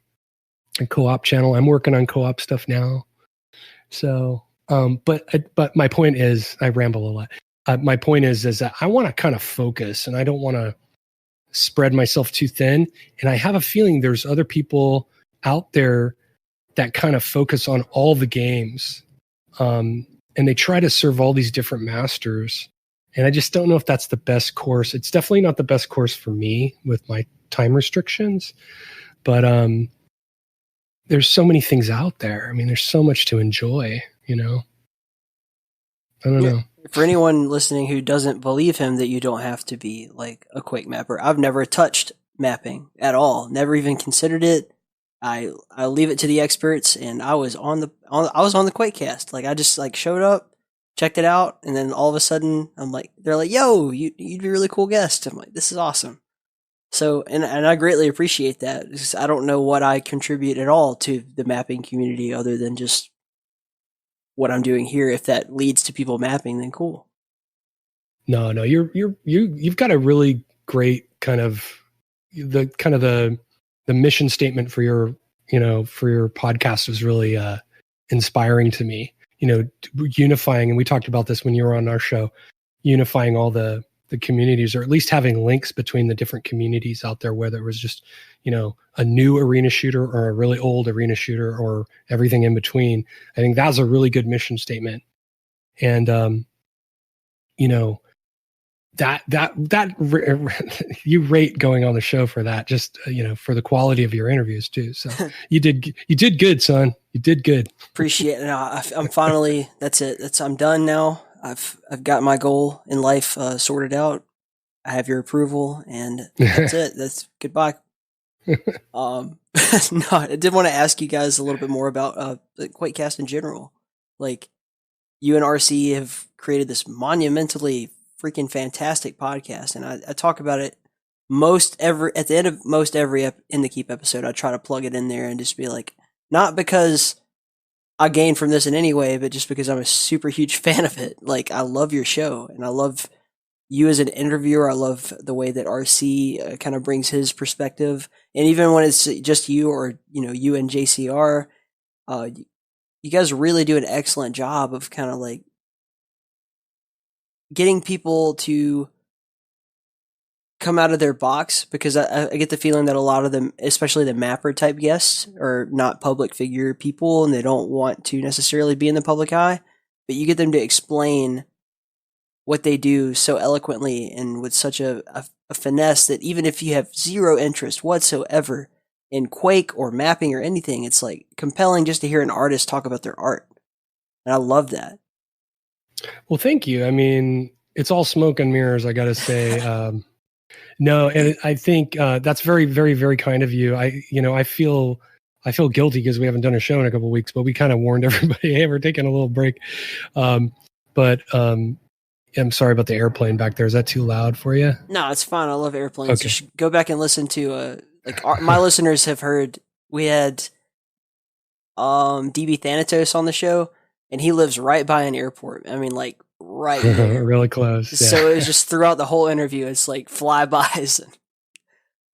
a co-op channel. I'm working on co-op stuff now. So, but my point is, I ramble a lot. My point is that I want to kind of focus, and I don't want to spread myself too thin. And I have a feeling there's other people out there that kind of focus on all the games. And they try to serve all these different masters. And I just don't know if that's the best course. It's definitely not the best course for me with my time restrictions. But there's so many things out there. I mean, there's so much to enjoy, I don't know. For anyone listening who doesn't believe him that you don't have to be like a Quake mapper, I've never touched mapping at all. Never even considered it. I leave it to the experts, and I was on the Quakecast. Like, I just like showed up, checked it out, and then all of a sudden they're like, "Yo, you'd be a really cool guest." I'm like, "This is awesome." So, and I greatly appreciate that, because I don't know what I contribute at all to the mapping community other than just what I'm doing here. If that leads to people mapping, then cool. No, you've got a really great kind of the mission statement for your podcast was really inspiring to me. Unifying, and we talked about this when you were on our show, unifying all the communities, or at least having links between the different communities out there, whether it was just a new arena shooter or a really old arena shooter or everything in between. I think that's a really good mission statement. And that you rate going on the show for that, just for the quality of your interviews too. So you did good, son. You did good. Appreciate it. No, I'm finally, that's it. I'm done now. I've got my goal in life sorted out. I have your approval, and that's it. That's goodbye. No, I did want to ask you guys a little bit more about the Quakecast in general. Like, you and RC have created this monumentally freaking fantastic podcast, and I talk about it at the end of most every In the Keep episode. I try to plug it in there and just be like, not because I gain from this in any way, but just because I'm a super huge fan of it. Like, I love your show, and I love you as an interviewer. I love the way that RC kind of brings his perspective, and even when it's just you, or you and JCR, you guys really do an excellent job of kind of like getting people to come out of their box, because I get the feeling that a lot of them, especially the mapper type guests, are not public figure people, and they don't want to necessarily be in the public eye, but you get them to explain what they do so eloquently and with such a finesse that even if you have zero interest whatsoever in Quake or mapping or anything, it's like compelling just to hear an artist talk about their art. And I love that. Well, thank you. I mean, it's all smoke and mirrors, I got to say. No, and I think that's very, very, very kind of you. I feel guilty because we haven't done a show in a couple of weeks, but we kind of warned everybody, hey, we're taking a little break. But I'm sorry about the airplane back there. Is that too loud for you? No, it's fine. I love airplanes. Okay. You should go back and listen to my listeners have heard we had DB Thanatos on the show, and he lives right by an airport. I mean, like, right there. Really close. Yeah. So it was just throughout the whole interview, it's like flybys. And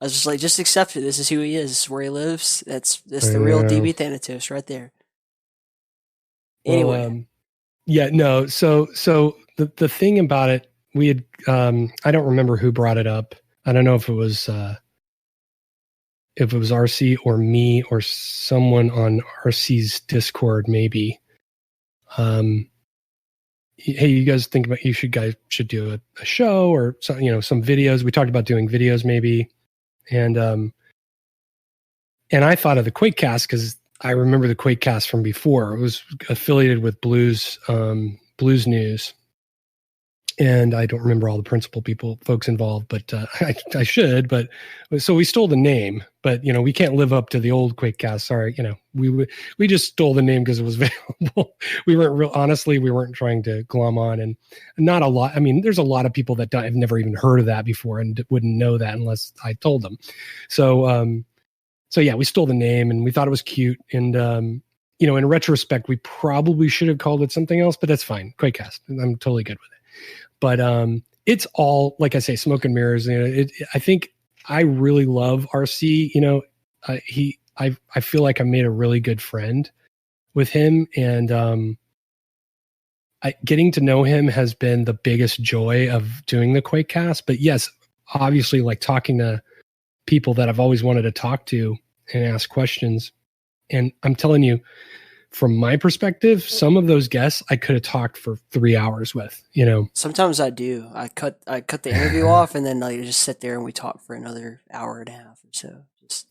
I was just like, just accept it. This is who he is. This is where he lives. That's the real DB Thanatos right there. Anyway. Well, yeah, no. So the thing about it, we had, I don't remember who brought it up. I don't know if it was RC or me or someone on RC's Discord, maybe. Hey, you guys think about, guys should do a show or some, some videos. We talked about doing videos maybe. And I thought of the Quakecast because I remember the Quakecast from before. It was affiliated with Blues News. and I don't remember all the principal folks involved, but I should. But so we stole the name, but we can't live up to the old Quakecast. Sorry, we just stole the name because it was available. We weren't trying to glom on, and not a lot. I mean, there's a lot of people that have never even heard of that before and wouldn't know that unless I told them. So yeah, we stole the name and we thought it was cute. And in retrospect, we probably should have called it something else, but that's fine. Quakecast, I'm totally good with it. But it's all, like I say, smoke and mirrors. I think I really love RC. I feel like I made a really good friend with him, and getting to know him has been the biggest joy of doing the Quakecast. But yes, obviously, like talking to people that I've always wanted to talk to and ask questions. And I'm telling you, from my perspective, some of those guests I could have talked for 3 hours with, Sometimes I do. I cut the interview off and then I just sit there and we talk for another hour and a half or so. Just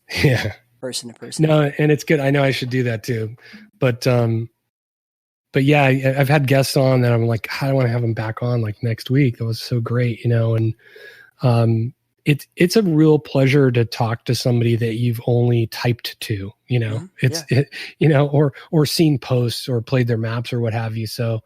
person to person. No, and it's good. I know I should do that too. But yeah, I've had guests on that I'm like, I want to have them back on like next week. That was so great, and it's a real pleasure to talk to somebody that you've only typed to, or seen posts or played their maps or what have you. So,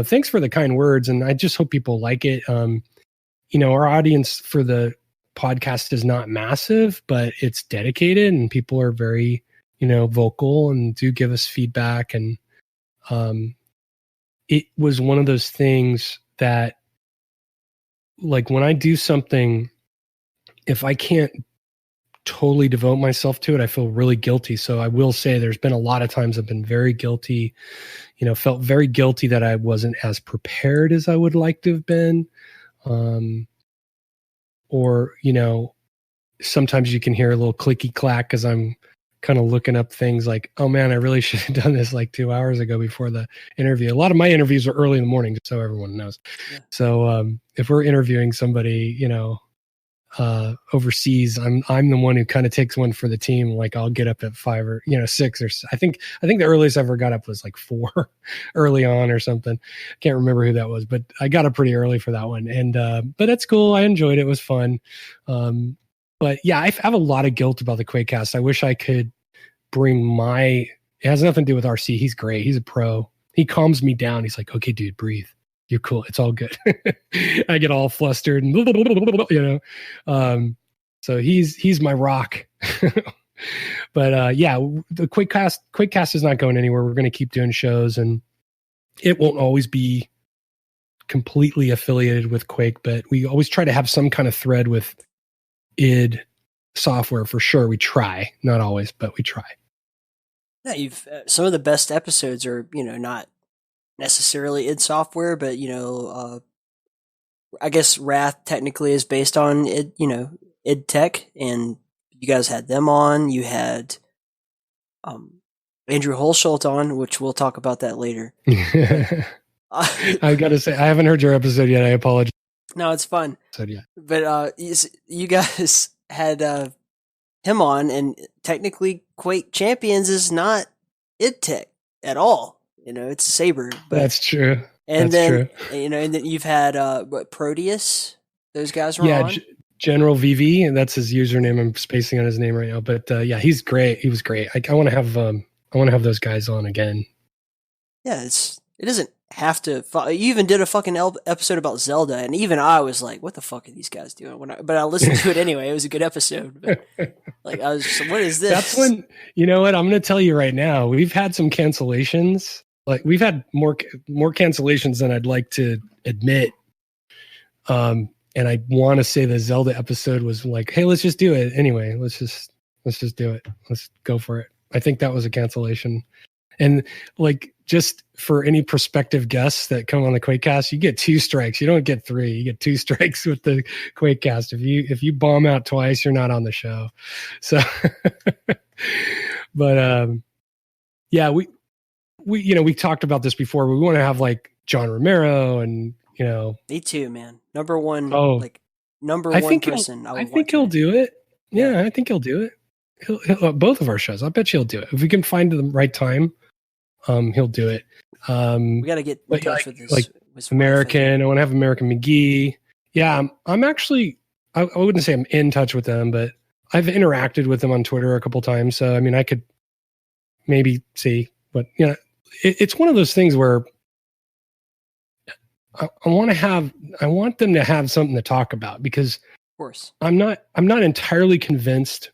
thanks for the kind words. And I just hope people like it. Our audience for the podcast is not massive, but it's dedicated and people are very, vocal and do give us feedback. And it was one of those things that, like, when I do something, if I can't totally devote myself to it, I feel really guilty. So I will say there's been a lot of times I've been very guilty, felt very guilty that I wasn't as prepared as I would like to have been. Or, sometimes you can hear a little clicky clack because I'm kind of looking up things like, oh man, I really should have done this like 2 hours ago before the interview. A lot of my interviews are early in the morning, just so everyone knows. Yeah. So if we're interviewing somebody, overseas, I'm the one who kind of takes one for the team. Like I'll get up at 5 or 6 or I think the earliest I ever got up was like 4 early on or something. Can't remember who that was, but I got up pretty early for that one. And but that's cool. I enjoyed it. It was fun. But yeah, I have a lot of guilt about the Quakecast. I wish I could bring it has nothing to do with RC. He's great. He's a pro. He calms me down. He's like, okay, dude, breathe. You're cool. It's all good. I get all flustered and so he's my rock. But yeah, the Quakecast is not going anywhere. We're going to keep doing shows, and it won't always be completely affiliated with Quake, but we always try to have some kind of thread with id software for sure. We try, not always, but we try. Yeah, you've some of the best episodes are not necessarily id software, but I guess Wrath technically is based on id, id Tech, and you guys had them on. You had Andrew Holschult on, which we'll talk about that later. I gotta say, I haven't heard your episode yet. I apologize. No, it's fun. So yeah, but you guys had him on, and technically Quake Champions is not id Tech at all. It's Saber. But, that's true. And that's then, true. And then you've had Proteus. Those guys were on. General VV, and that's his username. I'm spacing on his name right now, but yeah, he's great. He was great. I want to have those guys on again. Yeah, it doesn't have to. You even did a fucking episode about Zelda, and even I was like, "What the fuck are these guys doing?" But I listened to it anyway. It was a good episode. But, like I was just, what is this? That's when what I'm going to tell you right now. We've had some cancellations. Like we've had more cancellations than I'd like to admit. And I want to say the Zelda episode was like, hey, let's just do it anyway. Let's just do it. Let's go for it. I think that was a cancellation. And like, just for any prospective guests that come on the Quakecast, you get 2 strikes. You don't get 3. You get 2 strikes with the Quakecast. If you bomb out twice, you're not on the show. So, but yeah, we talked about this before. We want to have like John Romero and me too, man. Number one person. I think he'll do it. Yeah, I think he'll do it. He'll both of our shows. I bet he'll do it if we can find the right time. He'll do it. We got to get in touch with this was American. I want to have American McGee. Yeah, I'm actually, I wouldn't say I'm in touch with them, but I've interacted with them on Twitter a couple times. So, I mean, I could maybe see, but you know, it's one of those things where I want them to have something to talk about, because Of course. I'm not entirely convinced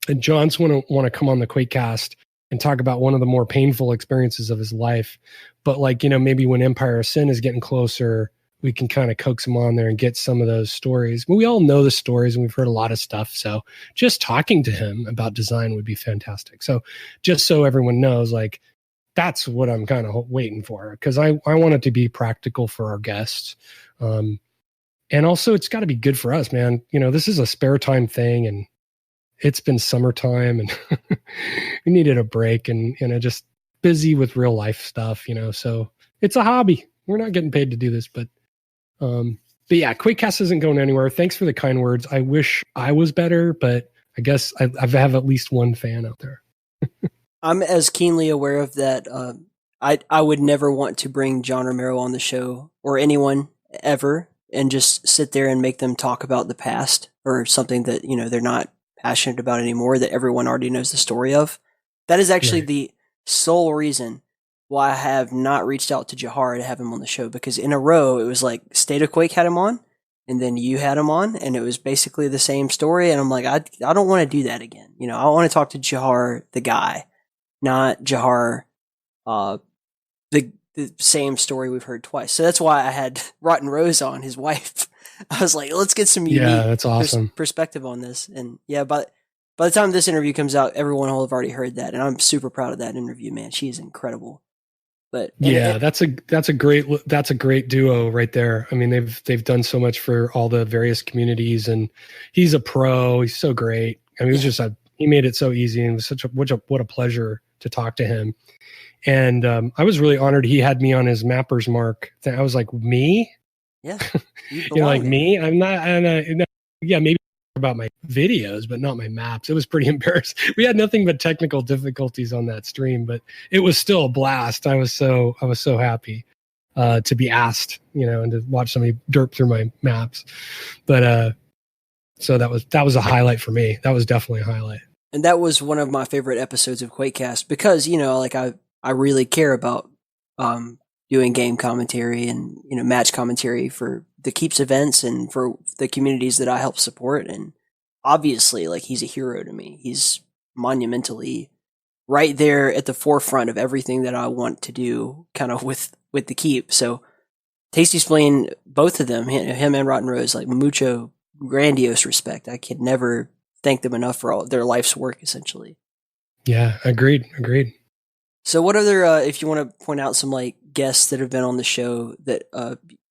that John's want to come on the Quakecast and talk about one of the more painful experiences of his life. But like, you know, maybe when Empire of Sin is getting closer, we can kind of coax him on there and get some of those stories. But we all know the stories and we've heard a lot of stuff. So just talking to him about design would be fantastic. So just so everyone knows, like, that's what I'm kind of waiting for, because I want it to be practical for our guests. And also it's got to be good for us, man. You know, this is a spare time thing, and it's been summertime and we needed a break, and, you know, just busy with real life stuff, you know, so it's a hobby. We're not getting paid to do this, but yeah, Quakecast isn't going anywhere. Thanks for the kind words. I wish I was better, but I guess I have at least one fan out there. I'm as keenly aware of that. I would never want to bring John Romero on the show, or anyone ever, and just sit there and make them talk about the past or something that, you know, they're not passionate about anymore, that everyone already knows the story of. That is actually the sole reason why I have not reached out to Jahar to have him on the show, because in a row it was like State of Quake had him on, and then you had him on, and it was basically the same story, and I'm like, I don't want to do that again. You know, I want to talk to Jahar the guy, not Jahar the same story we've heard twice. So that's why I had Rotten Rose on, his wife. I was like, let's get some unique that's awesome. perspective on this. And yeah, but by the time this interview comes out, everyone will have already heard that, and I'm super proud of that interview, man. She is incredible. But yeah, that's a great duo right there. I mean, they've done so much for all the various communities, and he's a pro. He's so great. I mean, it was just he made it so easy, and it was what a pleasure to talk to him. And I was really honored he had me on his Mappers Mark. I was like, me? Yeah, you know, like me? I'm not. Yeah, maybe about my videos, but not my maps. It was pretty embarrassing. We had nothing but technical difficulties on that stream, but it was still a blast. I was so happy to be asked, you know, and to watch somebody derp through my maps. But so that was a highlight for me. That was definitely a highlight. And that was one of my favorite episodes of Quakecast, because, you know, like I really care about doing game commentary and, you know, match commentary for the Keeps events and for the communities that I help support. And obviously, like, he's a hero to me. He's monumentally right there at the forefront of everything that I want to do, kind of with the Keep. So Tasty Spleen, both of them, him and Rotten Rose, like, mucho grandiose respect. I can never thank them enough for all their life's work, essentially. Yeah, agreed. So what other, if you want to point out some, like, guests that have been on the show that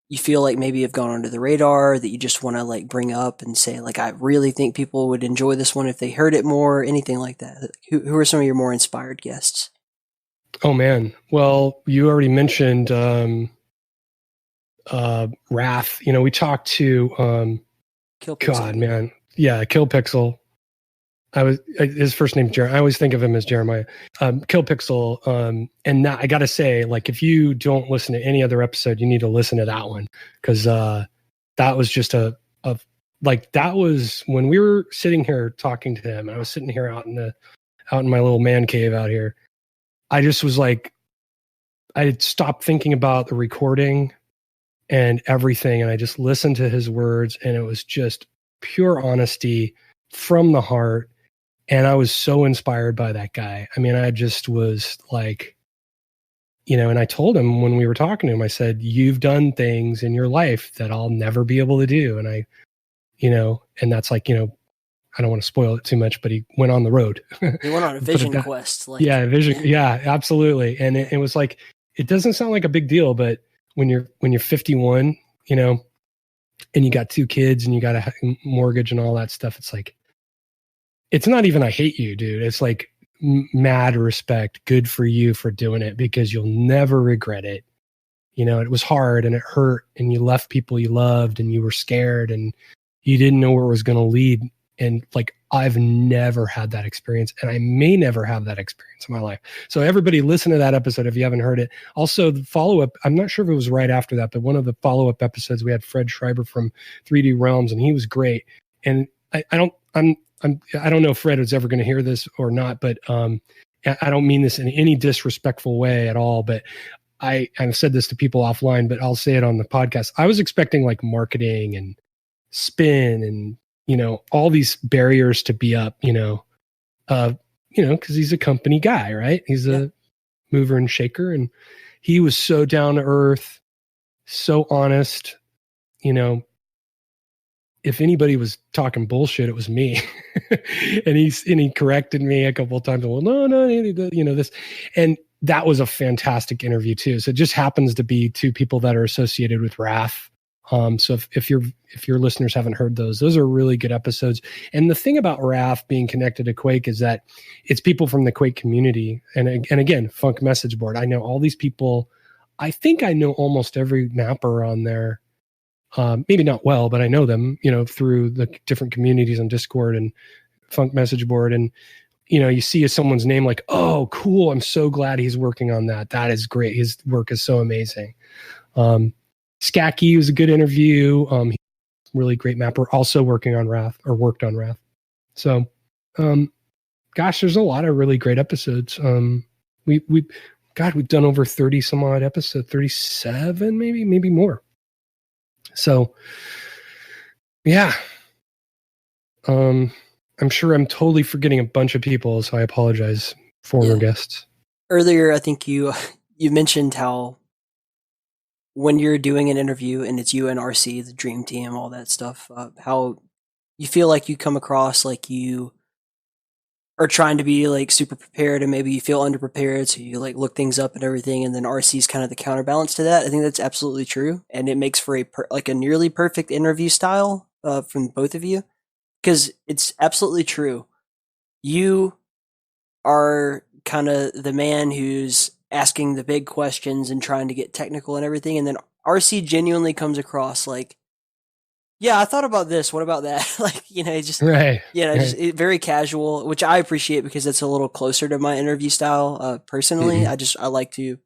you feel like maybe have gone under the radar, that you just want to, like, bring up and say, like, I really think people would enjoy this one if they heard it more, anything like that? Who are some of your more inspired guests? Oh man, well, you already mentioned Wrath. You know, we talked to Kill Pixel. God, man, yeah, Kill Pixel. His first name's Jeremiah. I always think of him as Jeremiah. Kill Pixel. And now I gotta say, like, if you don't listen to any other episode, you need to listen to that one, because that was just that was when we were sitting here talking to him. I was sitting here out in my little man cave out here. I just was like, I had stopped thinking about the recording and everything, and I just listened to his words, and it was just pure honesty from the heart. And I was so inspired by that guy. I mean, I just was like, you know, and I told him when we were talking to him, I said, you've done things in your life that I'll never be able to do. And I, you know, and that's like, you know, I don't want to spoil it too much, but he went on the road. He went on a vision quest. Like, yeah, vision. Yeah, absolutely. And it was like, it doesn't sound like a big deal, but when you're 51, you know, and you got 2 kids and you got a mortgage and all that stuff, it's like, it's not even I hate you, dude. It's like mad respect. Good for you for doing it, because you'll never regret it. You know, it was hard and it hurt, and you left people you loved, and you were scared, and you didn't know where it was going to lead. And like, I've never had that experience, and I may never have that experience in my life. So everybody listen to that episode if you haven't heard it. Also, the follow-up, I'm not sure if it was right after that, but one of the follow-up episodes, we had Fred Schreiber from 3D Realms, and he was great. And I don't know if Fred is ever going to hear this or not, but I don't mean this in any disrespectful way at all, but I've said this to people offline, but I'll say it on the podcast. I was expecting like marketing and spin and, all these barriers to be up, cause he's a company guy, right? He's a mover and shaker, and he was so down to earth, so honest, if anybody was talking bullshit, it was me. and he corrected me a couple of times. Well, no, this. And that was a fantastic interview too. So it just happens to be two people that are associated with Wrath. So if your listeners haven't heard those are really good episodes. And the thing about Wrath being connected to Quake is that it's people from the Quake community. And again, Funk Message Board. I know all these people. I think I know almost every mapper on there. Maybe not well, but I know them, through the different communities on Discord and Funk Message Board. And, you see someone's name like, oh, cool. I'm so glad he's working on that. That is great. His work is so amazing. Skacky was a good interview. Really great mapper, also working on Wrath or worked on Wrath. So, gosh, there's a lot of really great episodes. We've done over 30 some odd episodes, 37, maybe more. So, yeah. I'm sure I'm totally forgetting a bunch of people, so I apologize, former guests. Earlier, I think you mentioned how when you're doing an interview and it's you and RC, the dream team, all that stuff, how you feel like you come across like you are trying to be like super prepared, and maybe you feel underprepared, so you like look things up and everything, and then RC is kind of the counterbalance to that. I think that's absolutely true, and it makes for a nearly perfect interview style from both of you, because it's absolutely true. You are kind of the man who's asking the big questions and trying to get technical and everything, and then RC genuinely comes across like, yeah, I thought about this. What about that? Like, just right. Just very casual, which I appreciate because it's a little closer to my interview style. Personally, I like to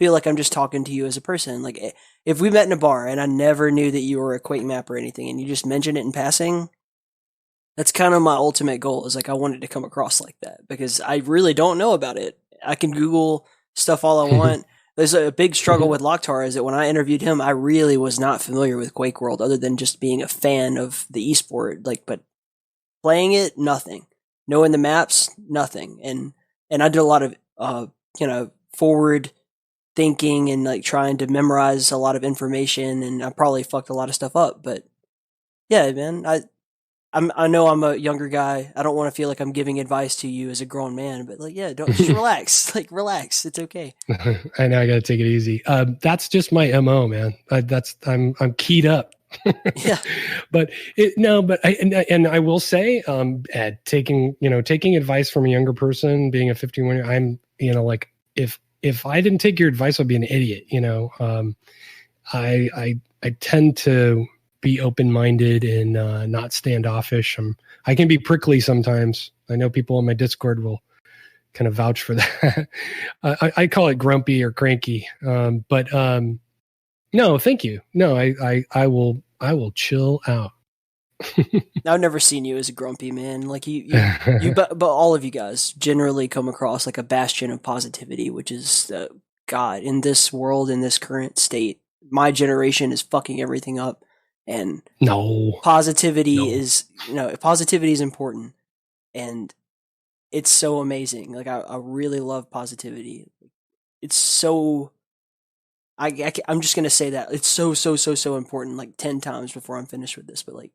feel like I'm just talking to you as a person. Like, if we met in a bar and I never knew that you were a Quake map or anything, and you just mentioned it in passing, that's kind of my ultimate goal. Is like I want it to come across like that, because I really don't know about it. I can Google stuff all I want. There's a big struggle with LocKtar is that when I interviewed him, I really was not familiar with Quake World other than just being a fan of the esport. Like, but playing it, nothing. Knowing the maps, nothing. And I did a lot of, forward thinking and like trying to memorize a lot of information, and I probably fucked a lot of stuff up. But yeah, man, I know I'm a younger guy. I don't want to feel like I'm giving advice to you as a grown man, but like, yeah, don't just relax. Like, relax. It's okay. I know I got to take it easy. That's just my MO, man. I'm keyed up. Yeah. But I will say, Ed, taking advice from a younger person, being a 51-year, I'm, like if I didn't take your advice, I'd be an idiot. I tend to be open-minded and not standoffish. I can be prickly sometimes. I know people on my Discord will kind of vouch for that. I call it grumpy or cranky. But no, thank you. No, I will chill out. I've never seen you as a grumpy man. Like but all of you guys generally come across like a bastion of positivity, which is God in this world, in this current state. My generation is fucking everything up. And positivity is important, and it's so amazing. Like I really love positivity. It's so I'm just gonna say that it's so important. Like 10 times before I'm finished with this, but like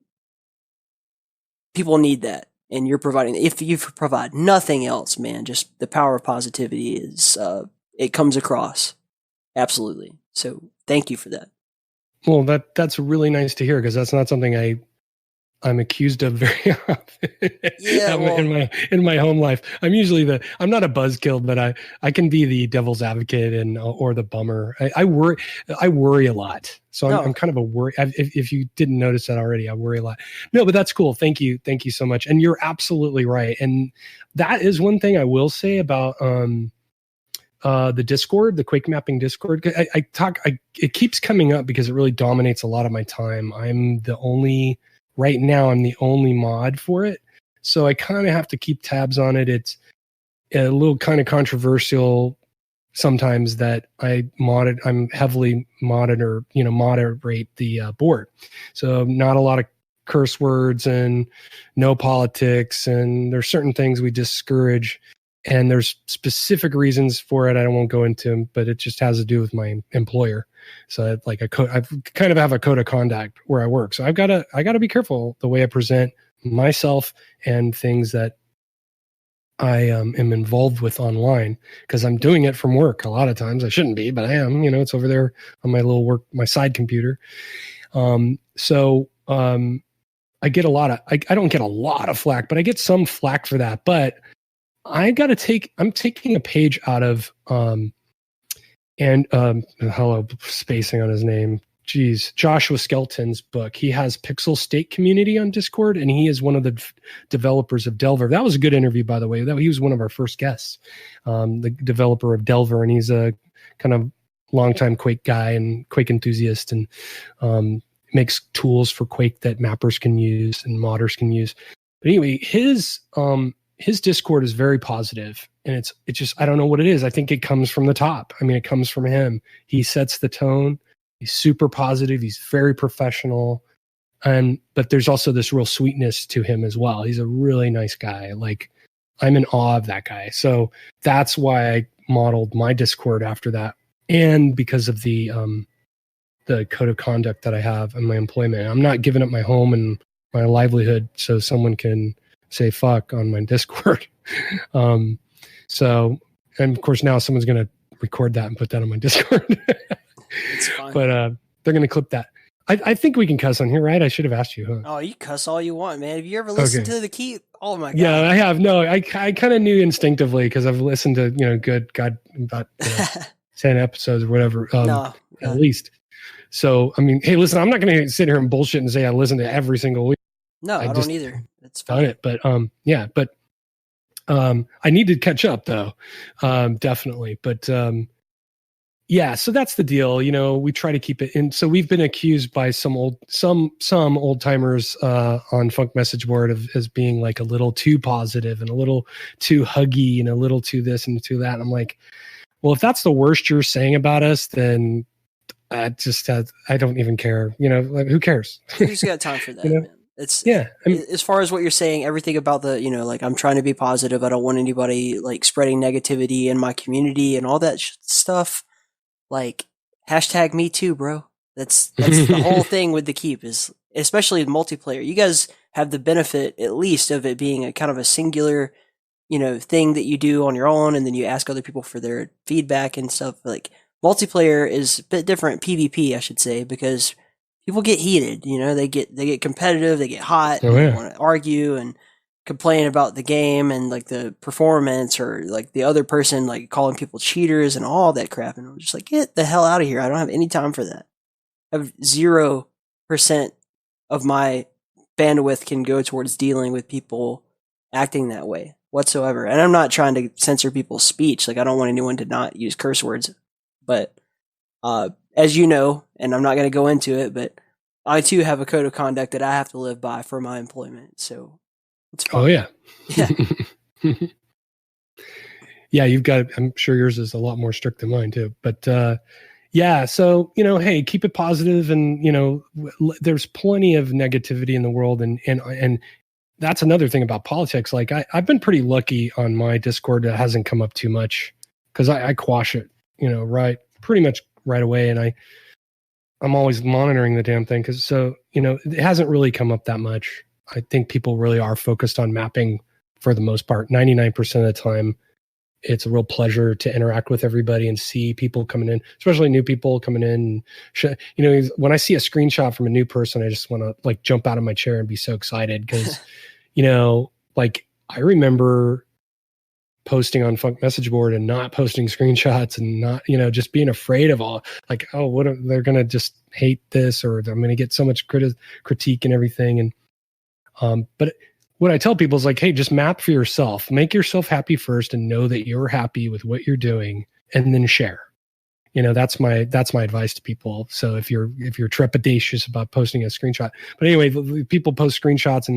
people need that, and you're providing. If you provide nothing else, man, just the power of positivity is it comes across absolutely. So thank you for that. Well, that's really nice to hear, because that's not something I I'm accused of very often Yeah, in my home life. I'm usually I'm not a buzzkill, but I can be the devil's advocate or the bummer. I worry a lot, so I'm kind of a worry. If you didn't notice that already, I worry a lot. No, but that's cool. Thank you so much. And you're absolutely right. And that is one thing I will say about the Discord, the Quake mapping Discord. It keeps coming up because it really dominates a lot of my time. Right now, I'm the only mod for it. So I kind of have to keep tabs on it. It's a little kind of controversial sometimes that I'm heavily moderate the board. So not a lot of curse words and no politics. And there's certain things we discourage. And there's specific reasons for it. I won't go into them, but it just has to do with my employer. So I kind of have a code of conduct where I work. So I gotta be careful the way I present myself and things that I am involved with online, because I'm doing it from work. A lot of times I shouldn't be, but I am. It's over there on my side computer. I get I don't get a lot of flack, but I get some flack for that. But I'm taking a page out of hello, spacing on his name. Geez, Joshua Skelton's book. He has Pixel State Community on Discord, and he is one of the developers of Delver. That was a good interview, by the way. He was one of our first guests, the developer of Delver, and he's a kind of longtime Quake guy and Quake enthusiast, and makes tools for Quake that mappers can use and modders can use. But anyway, his Discord is very positive, and it's just, I don't know what it is. I think it comes from the top. I mean, it comes from him. He sets the tone. He's super positive. He's very professional. But there's also this real sweetness to him as well. He's a really nice guy. Like, I'm in awe of that guy. So that's why I modeled my Discord after that. And because of the code of conduct that I have in my employment. I'm not giving up my home and my livelihood so someone can say fuck on my Discord. And of course now someone's going to record that and put that on my Discord. It's fine. But they're going to clip that. I think we can cuss on here, right? I should have asked you, huh? Oh, you cuss all you want, man. Have you ever listened to The Keep? Oh my god. Yeah, I have. No, I kind of knew instinctively because I've listened to, about 10 episodes or whatever, at least. So, I mean, hey, listen, I'm not going to sit here and bullshit and say I listen to every single week. No, I don't either. It's fine. It, but I need to catch up though, definitely. But yeah, so that's the deal. We try to keep it in. So we've been accused by some old timers on Funk Message Board as being like a little too positive and a little too huggy and a little too this and too that. And I'm like, well, if that's the worst you're saying about us, then I don't even care. Like, who cares? Who's got time for that, man? It's as far as what you're saying, everything about the, like, I'm trying to be positive. I don't want anybody like spreading negativity in my community and all that stuff. Like, hashtag me too, bro. That's the whole thing with The Keep, is especially multiplayer. You guys have the benefit, at least, of it being a kind of a singular, thing that you do on your own, and then you ask other people for their feedback and stuff. Like, multiplayer is a bit different, PvP, I should say, because people get heated. They get competitive, they get hot, they want to argue and complain about the game and like the performance, or like the other person like calling people cheaters and all that crap. And I'm just like, get the hell out of here. I don't have any time for that. I have 0% of my bandwidth can go towards dealing with people acting that way whatsoever. And I'm not trying to censor people's speech. Like, I don't want anyone to not use curse words. But as you know, and I'm not going to go into it, but I too have a code of conduct that I have to live by for my employment. So it's fun. Oh yeah. Yeah. Yeah, I'm sure yours is a lot more strict than mine too. But yeah, so hey, keep it positive, and there's plenty of negativity in the world, and that's another thing about politics. Like, I've been pretty lucky on my Discord that hasn't come up too much, because I quash it, pretty much right away, and I'm always monitoring the damn thing, because it hasn't really come up that much. I think people really are focused on mapping for the most part. 99% of the time, It's a real pleasure to interact with everybody and see people coming in, especially new people coming in. When I see a screenshot from a new person, I just want to like jump out of my chair and be so excited because, like I remember posting on Funk message board and not posting screenshots and not, just being afraid of all like, oh, they're going to just hate this or I'm going to get so much critique and everything. And, but what I tell people is like, hey, just map for yourself, make yourself happy first and know that you're happy with what you're doing and then share. That's my advice to people. So if you're trepidatious about posting a screenshot, but anyway, people post screenshots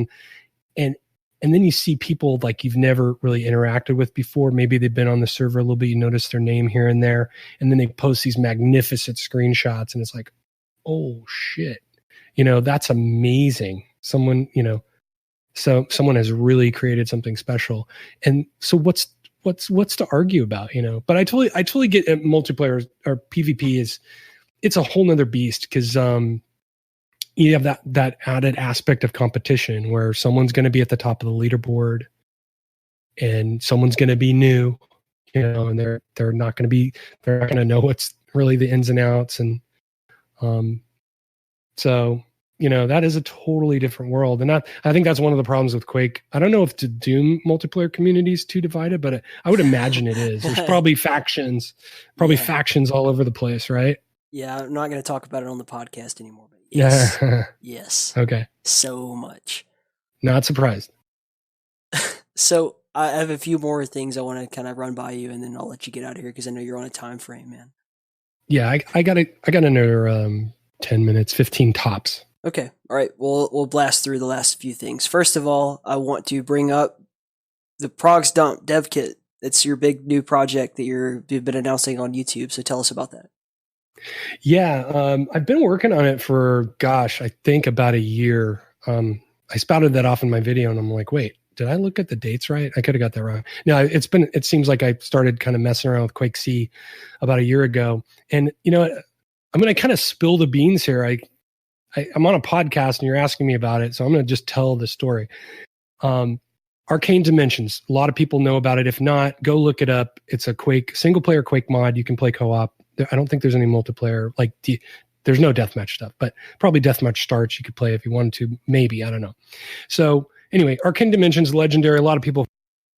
and then you see people like you've never really interacted with before. Maybe they've been on the server a little bit. You notice their name here and there, and then they post these magnificent screenshots and it's like, oh shit, that's amazing. Someone has really created something special. And so what's to argue about, but I totally get it. Multiplayer or PvP it's a whole nother beast because you have that added aspect of competition where someone's going to be at the top of the leaderboard and someone's going to be new, and they're not going to know what's really the ins and outs. And so that is a totally different world. And I think that's one of the problems with Quake. I don't know if the Doom multiplayer community is too divided, but I would imagine it is. There's probably factions all over the place, right? Yeah, I'm not going to talk about it on the podcast anymore. But yes. Yeah. Yes. Okay. So much. Not surprised. So I have a few more things I want to kind of run by you, and then I'll let you get out of here because I know you're on a time frame, man. Yeah, I got another 10 minutes, 15 tops. Okay. All right. We'll blast through the last few things. First of all, I want to bring up the Progs Dump devkit. It's your big new project that you've been announcing on YouTube. So tell us about that. Yeah. I've been working on it for, I think about a year. I spouted that off in my video and I'm like, wait, did I look at the dates right? I could have got that wrong. No, it seems like I started kind of messing around with Quake C about a year ago. And I'm going to kind of spill the beans here. I'm on a podcast and you're asking me about it, so I'm going to just tell the story. Arcane Dimensions. A lot of people know about it. If not, go look it up. It's a Quake single player Quake mod. You can play co-op. I don't think there's any multiplayer. Like there's no deathmatch stuff, but probably deathmatch starts. You could play if you wanted to. Maybe, I don't know. So anyway, Arcane Dimensions, legendary. A lot of people.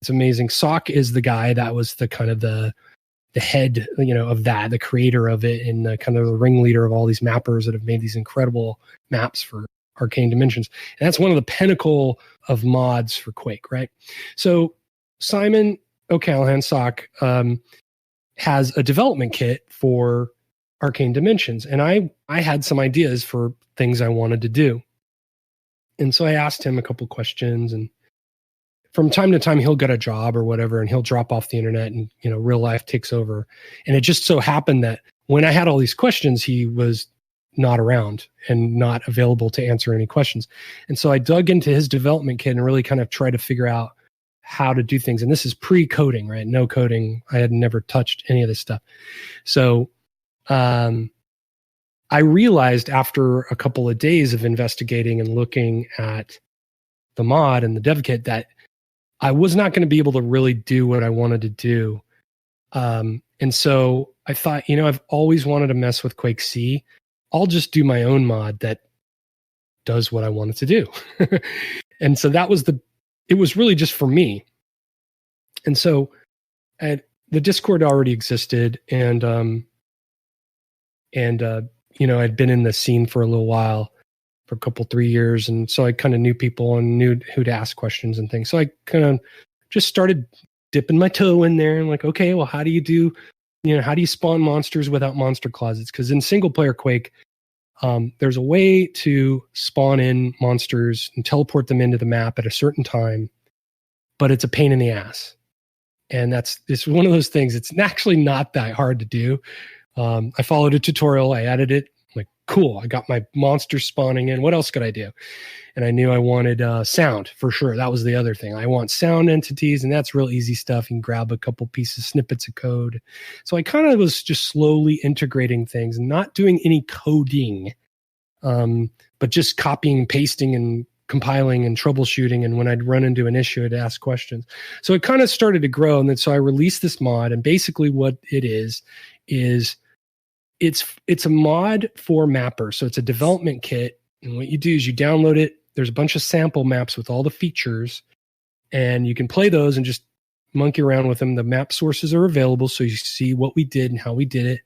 It's amazing. Sock is the guy that was the kind of the head, of that, the creator of it, and the kind of the ringleader of all these mappers that have made these incredible maps for Arcane Dimensions. And that's one of the pinnacle of mods for Quake, right? So Simon O'Callaghan, Sock, has a development kit for Arcane Dimensions. And I had some ideas for things I wanted to do. And so I asked him a couple questions, and from time to time, he'll get a job or whatever, and he'll drop off the internet and, real life takes over. And it just so happened that when I had all these questions, he was not around and not available to answer any questions. And so I dug into his development kit and really kind of tried to figure out how to do things. And this is pre-coding, right? No coding. I had never touched any of this stuff. So I realized after a couple of days of investigating and looking at the mod and the dev kit that I was not going to be able to really do what I wanted to do. And so I thought, I've always wanted to mess with Quake C. I'll just do my own mod that does what I wanted to do. And so it was really just for me. And so the Discord already existed and I'd been in the scene for a little while, for a couple, 3 years. And so I kind of knew people and knew who to ask questions and things. So I kind of just started dipping my toe in there and like, okay, well, how do you spawn monsters without monster closets? Because in single player Quake, there's a way to spawn in monsters and teleport them into the map at a certain time, but it's a pain in the ass. And it's one of those things. It's actually not that hard to do. I followed a tutorial. I added it. I'm like, cool. I got my monsters spawning in. What else could I do? And I knew I wanted sound for sure. That was the other thing. I want sound entities, and that's real easy stuff. You can grab a couple pieces, snippets of code. So I kind of was just slowly integrating things, not doing any coding, but just copying, pasting, and compiling and troubleshooting. And when I'd run into an issue, I'd ask questions. So it kind of started to grow. And then so I released this mod. And basically what it is it's a mod for Mapper. So it's a development kit. And what you do is you download it. There's a bunch of sample maps with all the features. And you can play those and just monkey around with them. The map sources are available. So you see what we did and how we did it.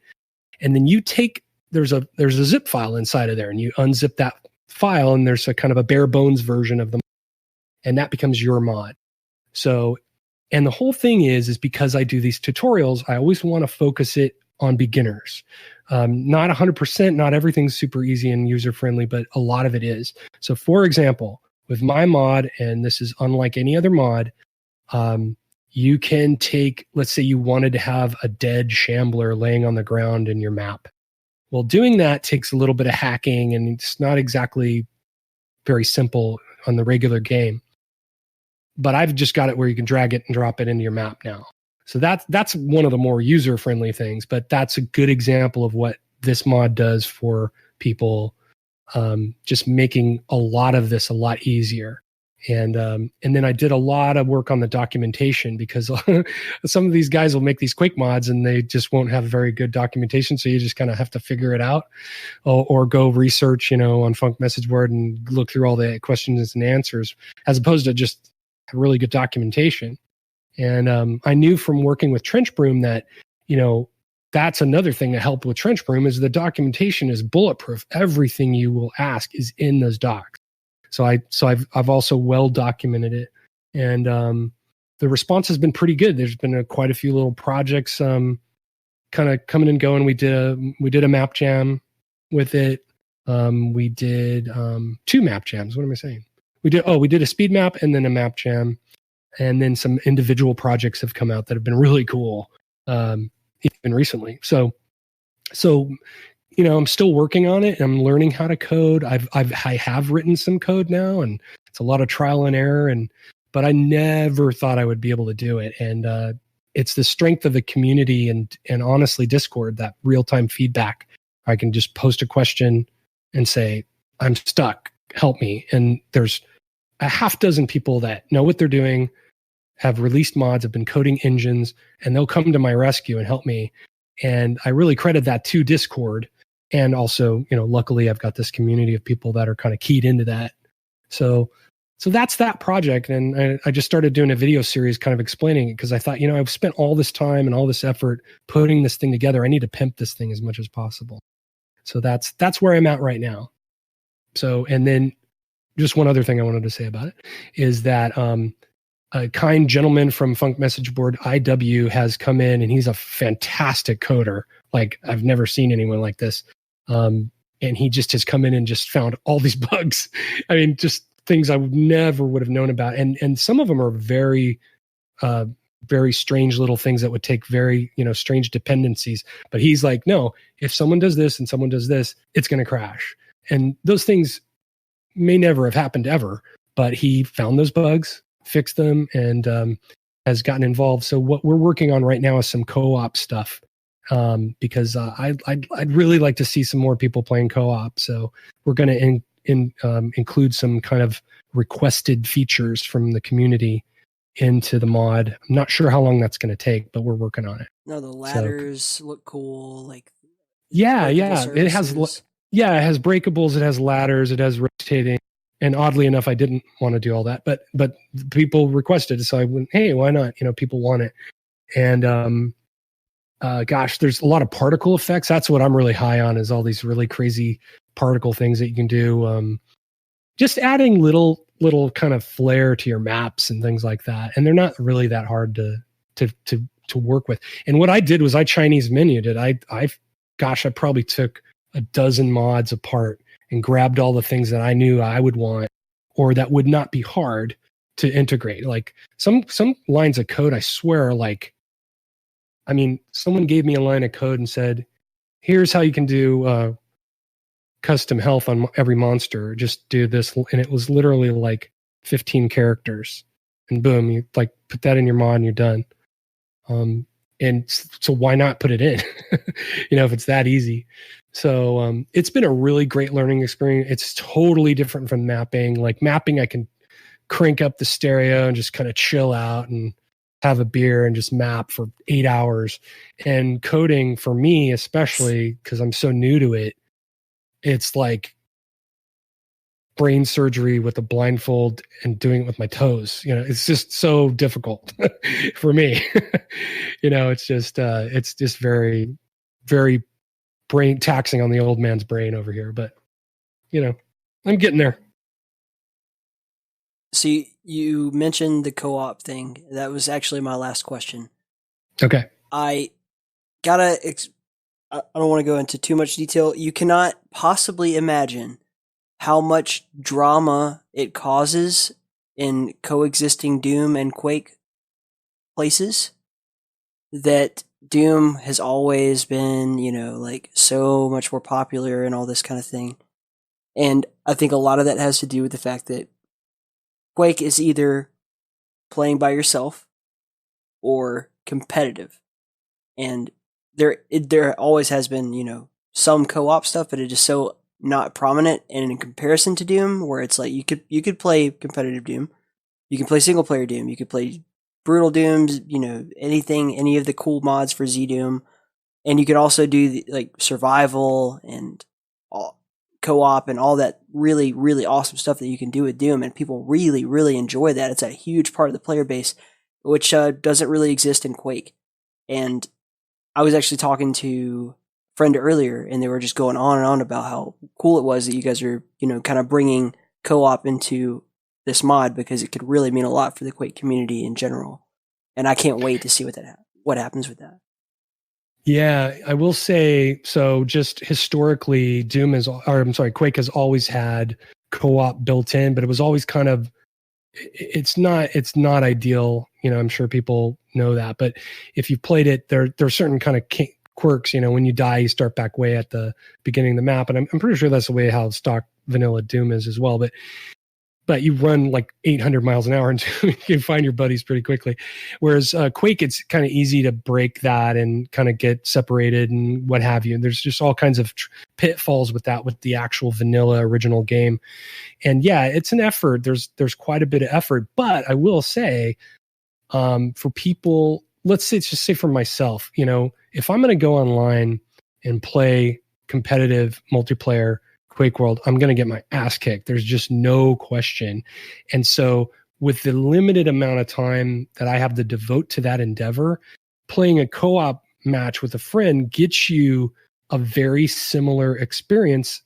And then you take, there's a zip file inside of there, and you unzip that file, and there's a kind of a bare bones version of them, and that becomes your mod. So, and the whole thing is because I do these tutorials, I always want to focus it on beginners. Not 100%, not everything's super easy and user friendly, but a lot of it is. So for example, with my mod, and this is unlike any other mod, you can take, let's say you wanted to have a dead shambler laying on the ground in your map. Well, doing that takes a little bit of hacking, and it's not exactly very simple on the regular game. But I've just got it where you can drag it and drop it into your map now. So that's one of the more user-friendly things, but that's a good example of what this mod does for people, just making a lot of this a lot easier. And then I did a lot of work on the documentation, because some of these guys will make these Quake mods and they just won't have very good documentation. So you just kind of have to figure it out, or go research, on Funk Message Board and look through all the questions and answers, as opposed to just really good documentation. And I knew from working with Trench Broom that, that's another thing that helped with Trench Broom is the documentation is bulletproof. Everything you will ask is in those docs. So I've also well documented it, and the response has been pretty good. There's been quite a few little projects kind of coming and going. We did a map jam with it. We did 2 map jams. What am I saying? We did a speed map and then a map jam, and then some individual projects have come out that have been really cool, even recently. So. I'm still working on it. I'm learning how to code. I have written some code now, and it's a lot of trial and error. But I never thought I would be able to do it. And it's the strength of the community and honestly Discord, that real-time feedback. I can just post a question and say, I'm stuck, help me. And there's a half dozen people that know what they're doing, have released mods, have been coding engines, and they'll come to my rescue and help me. And I really credit that to Discord. And also, luckily I've got this community of people that are kind of keyed into that. So that's that project. And I just started doing a video series kind of explaining it, because I thought, I've spent all this time and all this effort putting this thing together. I need to pimp this thing as much as possible. So that's where I'm at right now. So, and then just one other thing I wanted to say about it is that a kind gentleman from Funk Message Board, IW, has come in, and he's a fantastic coder. Like, I've never seen anyone like this. And he just has come in and just found all these bugs. I mean, just things I never would have known about. And some of them are very, very strange little things that would take very, strange dependencies. But he's like, no, if someone does this and someone does this, it's going to crash. And those things may never have happened ever, but he found those bugs, fixed them, and has gotten involved. So what we're working on right now is some co-op stuff, because I'd really like to see some more people playing co-op. So we're going to include some kind of requested features from the community into the mod. I'm not sure how long that's going to take, but we're working on it. No, the ladders look cool. Like, yeah, it has breakables, it has ladders, it has rotating. And oddly enough, I didn't want to do all that, but people requested it, so I went, hey, why not? People want it. And gosh, there's a lot of particle effects. That's what I'm really high on, is all these really crazy particle things that you can do. Just adding little kind of flair to your maps and things like that. And they're not really that hard to work with. And what I did was I Chinese menued it. I probably took a dozen mods apart and grabbed all the things that I knew I would want, or that would not be hard to integrate. Like some lines of code, I swear, someone gave me a line of code and said, here's how you can do custom health on every monster. Just do this. And it was literally like 15 characters. And boom, you put that in your mod and you're done. And so why not put it in, if it's that easy. So it's been a really great learning experience. It's totally different from mapping. Like mapping, I can crank up the stereo and just kind of chill out and have a beer and just map for 8 hours. And coding for me, especially because I'm so new to it, it's like brain surgery with a blindfold and doing it with my toes. It's just so difficult for me. It's just very, very brain taxing on the old man's brain over here. But, I'm getting there. So you mentioned the co-op thing. That was actually my last question. Okay. I don't want to go into too much detail. You cannot possibly imagine how much drama it causes in coexisting Doom and Quake places. That Doom has always been, like so much more popular and all this kind of thing. And I think a lot of that has to do with the fact that Quake is either playing by yourself or competitive. And there always has been, some co-op stuff, but it is so not prominent. And in comparison to Doom, where it's like you could play competitive Doom, you can play single player Doom, you could play brutal Dooms, any of the cool mods for Z Doom, and you could also do like survival and co-op and all that really, really awesome stuff that you can do with Doom, and people really, really enjoy that. It's a huge part of the player base, which doesn't really exist in Quake. And I was actually talking to a friend earlier, and they were just going on and on about how cool it was that you guys are, kind of bringing co-op into this mod, because it could really mean a lot for the Quake community in general. And I can't wait to see what happens with that. Yeah, I will say, so just historically, Quake has always had co-op built in, but it was always kind of, it's not ideal. I'm sure people know that, but if you played it, there are certain kind of quirks. When you die, you start back way at the beginning of the map, and I'm pretty sure that's the way how stock vanilla Doom is as well. But you run like 800 miles an hour and you can find your buddies pretty quickly. Whereas Quake, it's kind of easy to break that and kind of get separated and what have you. And there's just all kinds of pitfalls with that, with the actual vanilla original game. And yeah, it's an effort. There's quite a bit of effort. But I will say, for people, let's just say for myself, if I'm going to go online and play competitive multiplayer Quake World, I'm going to get my ass kicked. There's just no question. And so with the limited amount of time that I have to devote to that endeavor, playing a co-op match with a friend gets you a very similar experience.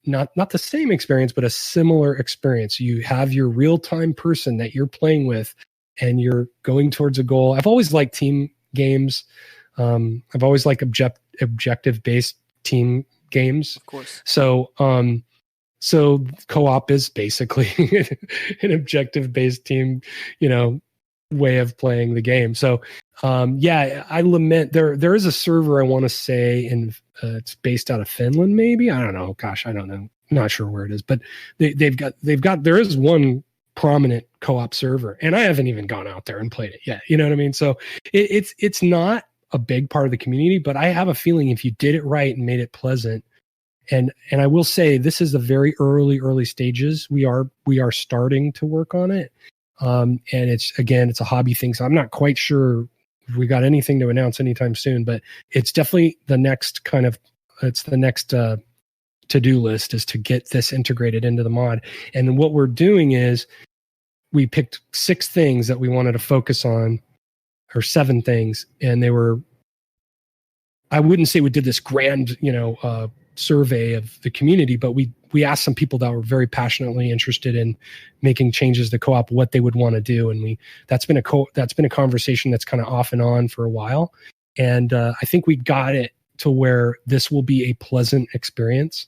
Not the same experience, but a similar experience. You have your real-time person that you're playing with, and you're going towards a goal. I've always liked team games. I've always liked objective-based team games. Of course. So co-op is basically an objective-based team, way of playing the game. So I lament there is a server, I want to say, and it's based out of Finland, maybe. I don't know. Gosh, I don't know. I'm not sure where it is, but they've got there is one prominent co-op server, and I haven't even gone out there and played it yet. You know what I mean? So it's not a big part of the community, but I have a feeling if you did it right and made it pleasant, and I will say this is the very early stages. We are starting to work on it. And it's a hobby thing. So I'm not quite sure if we got anything to announce anytime soon, but it's definitely the next to-do list is to get this integrated into the mod. And what we're doing is we picked 6 things that we wanted to focus on, or 7 things. And they were, I wouldn't say we did this grand, survey of the community, but we asked some people that were very passionately interested in making changes to co-op, what they would want to do. And that's been a conversation that's kind of off and on for a while. And I think we got it to where this will be a pleasant experience.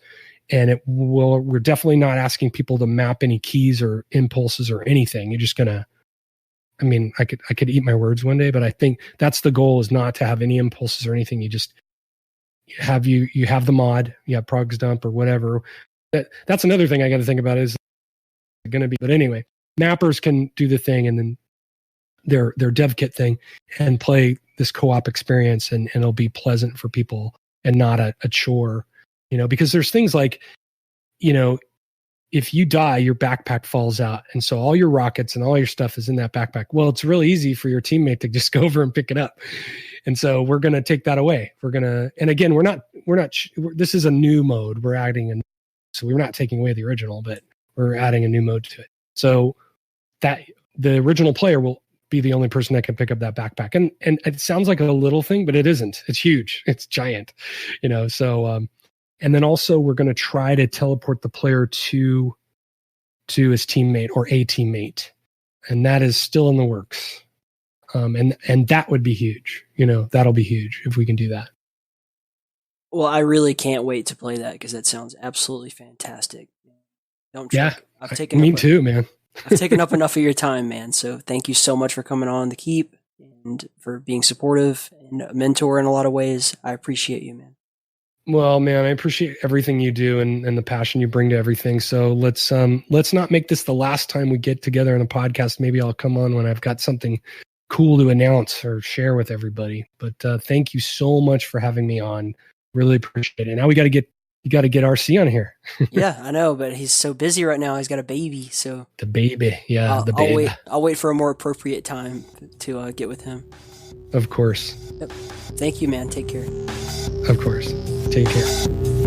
And we're definitely not asking people to map any keys or impulses or anything. You're just going to, I could eat my words one day, but I think that's the goal, is not to have any impulses or anything. You just have the mod, you have progs dump or whatever. That's another thing I got to think about, is going to be, but anyway, mappers can do the thing, and then their devkit thing and play this co-op experience, and it'll be pleasant for people and not a chore, because there's things like, if you die, your backpack falls out. And so all your rockets and all your stuff is in that backpack. Well, it's really easy for your teammate to just go over and pick it up. And so we're going to take that away. And again, this is a new mode. So we're not taking away the original, but we're adding a new mode to it. So that the original player will be the only person that can pick up that backpack. And it sounds like a little thing, but it isn't. It's huge. It's giant, so, and then also we're going to try to teleport the player to his teammate or a teammate. And that is still in the works. And that would be huge. That'll be huge if we can do that. Well, I really can't wait to play that because that sounds absolutely fantastic. Dumptruck. Yeah, I've taken me too, man. I've taken up enough of your time, man. So thank you so much for coming on the Keep and for being supportive and a mentor in a lot of ways. I appreciate you, man. Well, man, I appreciate everything you do and the passion you bring to everything. So let's not make this the last time we get together on a podcast. Maybe I'll come on when I've got something cool to announce or share with everybody. But thank you so much for having me on. Really appreciate it. Now you got to get RC on here. Yeah, I know, but he's so busy right now. He's got a baby, so the baby. Yeah, the baby. I'll wait for a more appropriate time to get with him. Of course. Yep. Thank you, man. Take care. Of course. Take care.